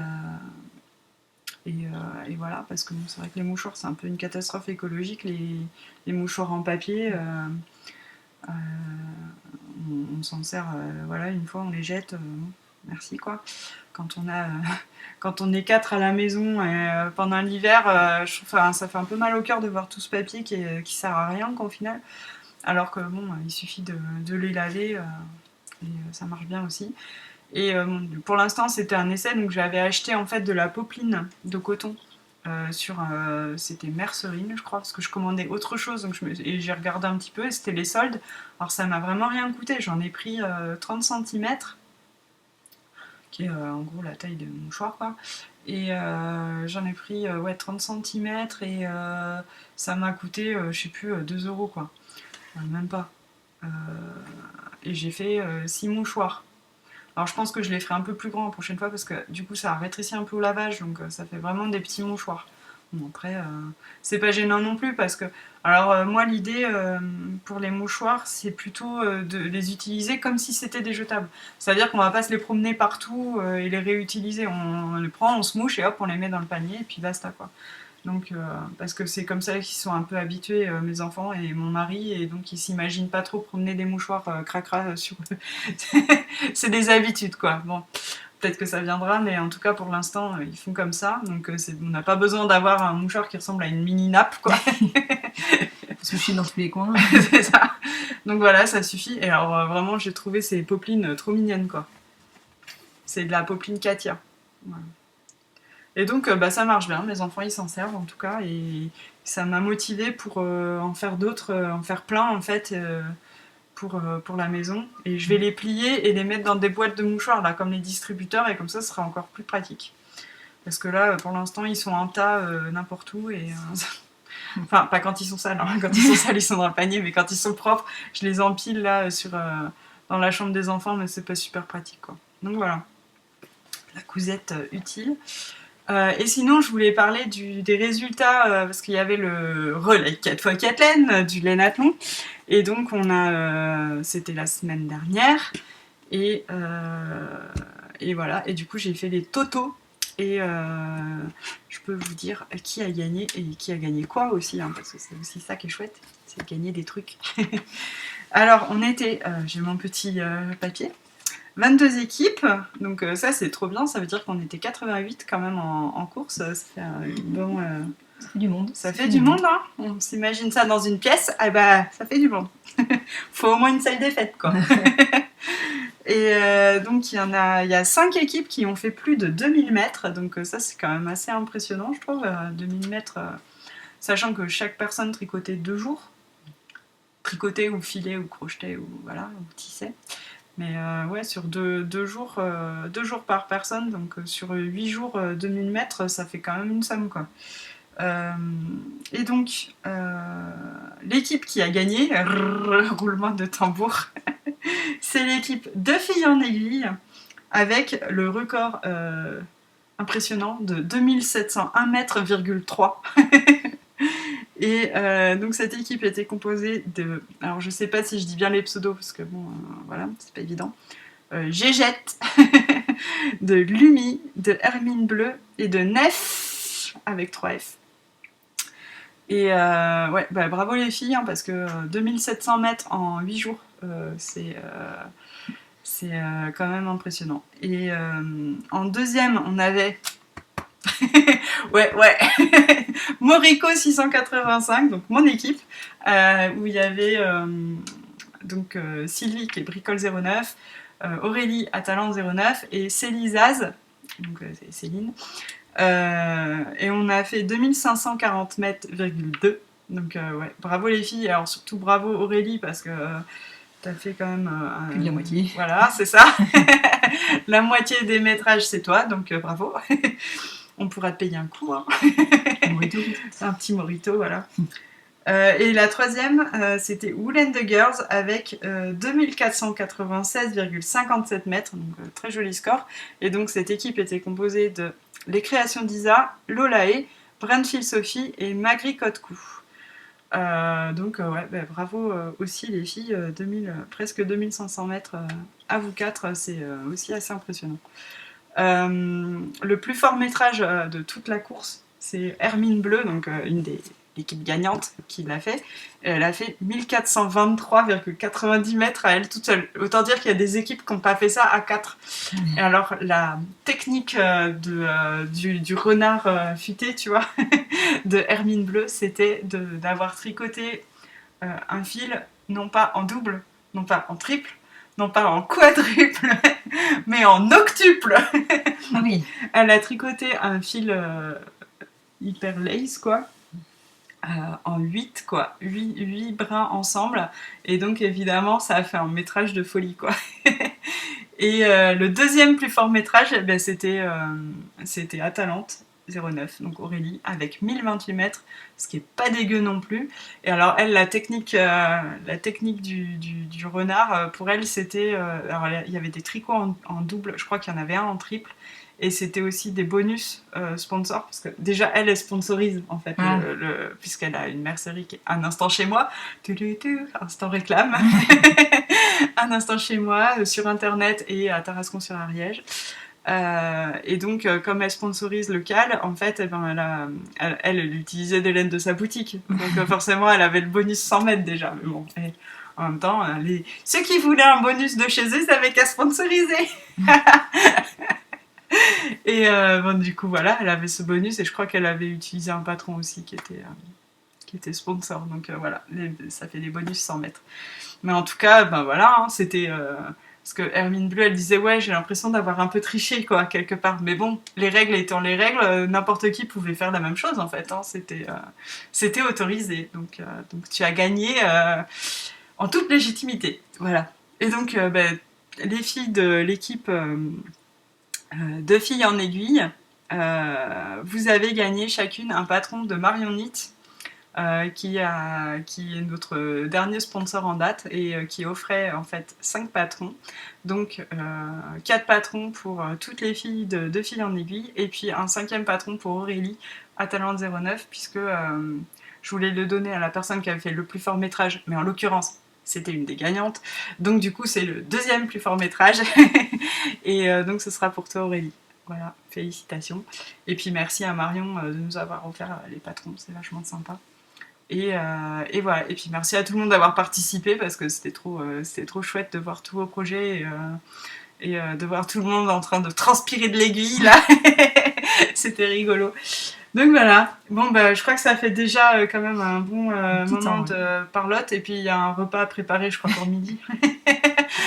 voilà, parce que bon, c'est vrai que les mouchoirs, c'est un peu une catastrophe écologique. Les mouchoirs en papier, on s'en sert, voilà, une fois, on les jette, merci quoi. Quand on est 4 à la maison pendant l'hiver, ça fait un peu mal au cœur de voir tout ce papier qui sert à rien quoi, au final. Alors que bon, il suffit de les laver et ça marche bien aussi. Et pour l'instant, c'était un essai, donc j'avais acheté en fait de la popeline de coton c'était Mercerine, je crois, parce que je commandais autre chose, donc et j'ai regardé un petit peu et c'était les soldes. Alors ça m'a vraiment rien coûté, j'en ai pris 30 cm, qui est en gros la taille de mon mouchoir, quoi. Et j'en ai pris 30 cm et ça m'a coûté, je sais plus, 2 euros, quoi. Même pas. Et j'ai fait 6 mouchoirs. Alors je pense que je les ferai un peu plus grands la prochaine fois parce que du coup ça rétrécit un peu au lavage, donc ça fait vraiment des petits mouchoirs. Bon, après, c'est pas gênant non plus parce que... Alors moi l'idée pour les mouchoirs c'est plutôt de les utiliser comme si c'était des jetables. C'est-à-dire qu'on va pas se les promener partout et les réutiliser. On les prend, on se mouche et hop on les met dans le panier et puis basta quoi. Donc, parce que c'est comme ça qu'ils sont un peu habitués, mes enfants et mon mari, et donc ils s'imaginent pas trop promener des mouchoirs cracra sur eux. C'est des habitudes, quoi. Bon, peut-être que ça viendra, mais en tout cas pour l'instant, ils font comme ça. Donc, on n'a pas besoin d'avoir un mouchoir qui ressemble à une mini nappe, quoi. Se moucher dans tous les coins. C'est ça. Donc voilà, ça suffit. Et alors, vraiment, j'ai trouvé ces popelines trop mignonnes, quoi. C'est de la popeline Katia. Voilà. Et donc ça marche bien, mes enfants ils s'en servent en tout cas, et ça m'a motivée pour en faire d'autres, en faire plein en fait pour la maison. Et je vais les plier et les mettre dans des boîtes de mouchoirs là, comme les distributeurs, et comme ça ce sera encore plus pratique. Parce que là pour l'instant ils sont en tas n'importe où et... Enfin, pas quand ils sont sales, hein. Quand ils sont sales ils sont dans le panier, mais quand ils sont propres, je les empile là dans la chambre des enfants, mais c'est pas super pratique quoi. Donc voilà, la cousette utile. Et sinon, je voulais parler des résultats, parce qu'il y avait le relais 4x4 laine du lainathlon. Et donc, c'était la semaine dernière. Et voilà. Et du coup, j'ai fait les totaux. Et je peux vous dire qui a gagné et qui a gagné quoi aussi, hein, parce que c'est aussi ça qui est chouette, c'est de gagner des trucs. Alors, j'ai mon petit papier. 22 équipes, donc ça c'est trop bien, ça veut dire qu'on était 88 quand même en course, ça fait bon... Ça fait du monde. Ça fait du monde, hein. On s'imagine ça dans une pièce, eh ben ça fait du monde. Faut au moins une salle des fêtes, quoi. Et donc il y a 5 équipes qui ont fait plus de 2000 mètres, donc ça c'est quand même assez impressionnant je trouve, 2000 mètres, sachant que chaque personne tricotait 2 jours, tricotait ou filait ou crochetait ou voilà, ou tissait. Mais ouais, sur 2 jours par personne, donc sur 8 jours, 2000 mètres, ça fait quand même une somme, quoi. Et donc, l'équipe qui a gagné, roulement de tambour, c'est l'équipe de filles en aiguille, avec le record impressionnant de 2701 mètres,3. Et donc cette équipe était composée de... Alors je sais pas si je dis bien les pseudos, parce que bon, voilà, c'est pas évident. Gégette, de Lumi, de Hermine Bleu et de Nef, avec 3 F. Et ouais, bravo les filles, hein, parce que 2700 mètres en 8 jours, c'est quand même impressionnant. Et en deuxième, on avait... ouais. Morico 685, donc mon équipe, où il y avait donc Sylvie qui est Bricole 09, Aurélie Atalante 09 et Célie Zaz, donc c'est Céline. Et on a fait 2540 mètres,2. Donc ouais, bravo les filles, alors surtout bravo Aurélie parce que t'as fait quand même... Plus de la moitié. Voilà, c'est ça. La moitié des métrages c'est toi, donc bravo. On pourra te payer un coup. Hein. Un petit morito, voilà. Et la troisième, c'était Wool and the Girls avec 2496,57 mètres, donc très joli score. Et donc cette équipe était composée de Les Créations d'Isa, Lolae, Brandfield Sophie et Magri Kotkou. Donc ouais, bah, bravo aussi les filles, presque 2500 mètres à vous quatre, c'est aussi assez impressionnant. Le plus fort métrage de toute la course, c'est Hermine Bleu, donc une des l'équipe gagnante qui l'a fait. Elle a fait 1423,90 mètres à elle toute seule. Autant dire qu'il y a des équipes qui n'ont pas fait ça à 4. Et alors, la technique du renard futé, tu vois, de Hermine Bleu, c'était d'avoir tricoté un fil, non pas en double, non pas en triple, non pas en quadruple, mais en octuple. Ah oui. Elle a tricoté un fil hyper lace, quoi. En 8, quoi. 8 brins ensemble. Et donc, évidemment, ça a fait un métrage de folie, quoi. Et le deuxième plus fort métrage, eh ben, c'était Atalante 09, donc Aurélie, avec 1028 mètres, ce qui est pas dégueu non plus. Et alors, elle, la technique du renard, pour elle, c'était... alors, il y avait des tricots en double, je crois qu'il y en avait un en triple. Et c'était aussi des bonus sponsors, parce que déjà elle sponsorise en fait, puisqu'elle a une mercerie qui est un instant chez moi, instant réclame, un instant chez moi, sur internet et à Tarascon-sur-Ariège. Et donc, comme elle sponsorise local, en fait, elle utilisait des laines de sa boutique. Donc forcément, elle avait le bonus 100 mètres déjà. Mais bon, en même temps, ceux qui voulaient un bonus de chez eux, savaient qu'à sponsoriser. Et bon, du coup, voilà, elle avait ce bonus et je crois qu'elle avait utilisé un patron aussi qui était sponsor. Donc voilà, ça fait des bonus 100 mètres. Mais en tout cas, ben voilà, hein, c'était... parce que Hermine Bleu, elle disait, ouais, j'ai l'impression d'avoir un peu triché, quoi, quelque part. Mais bon, les règles étant les règles, n'importe qui pouvait faire la même chose, en fait. Hein, c'était autorisé. Donc tu as gagné en toute légitimité. Voilà. Et donc, ben, les filles de l'équipe... Deux filles en aiguille, vous avez gagné chacune un patron de Marion Knit, qui est notre dernier sponsor en date et qui offrait en fait 5 patrons. Donc 4 patrons pour toutes les filles de Deux filles en aiguille et puis un 5e patron pour Aurélie Atalante 09 puisque je voulais le donner à la personne qui avait fait le plus fort métrage, mais en l'occurrence c'était une des gagnantes. Donc du coup, c'est le 2e plus fort métrage. Et donc ce sera pour toi Aurélie. Voilà, félicitations. Et puis merci à Marion de nous avoir offert les patrons, c'est vachement sympa. Et voilà, et puis merci à tout le monde d'avoir participé parce que c'était trop chouette de voir tous vos projets et de voir tout le monde en train de transpirer de l'aiguille là. C'était rigolo. Donc voilà, bon bah je crois que ça fait déjà quand même un bon moment de parlotte et puis il y a un repas à préparer je crois pour midi.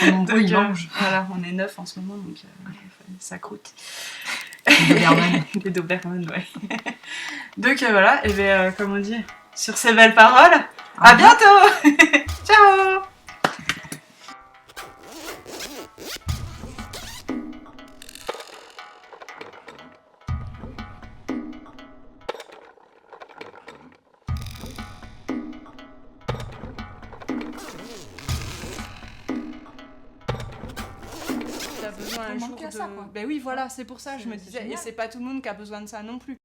Donc voilà, on est 9 en ce moment donc ça croûte. Des Doberman, ouais. Donc voilà, et bien comme on dit, sur ces belles paroles, à bientôt. Ciao. Un jour de... Ben oui, voilà, c'est pour ça, je me disais, et c'est pas tout le monde qui a besoin de ça non plus.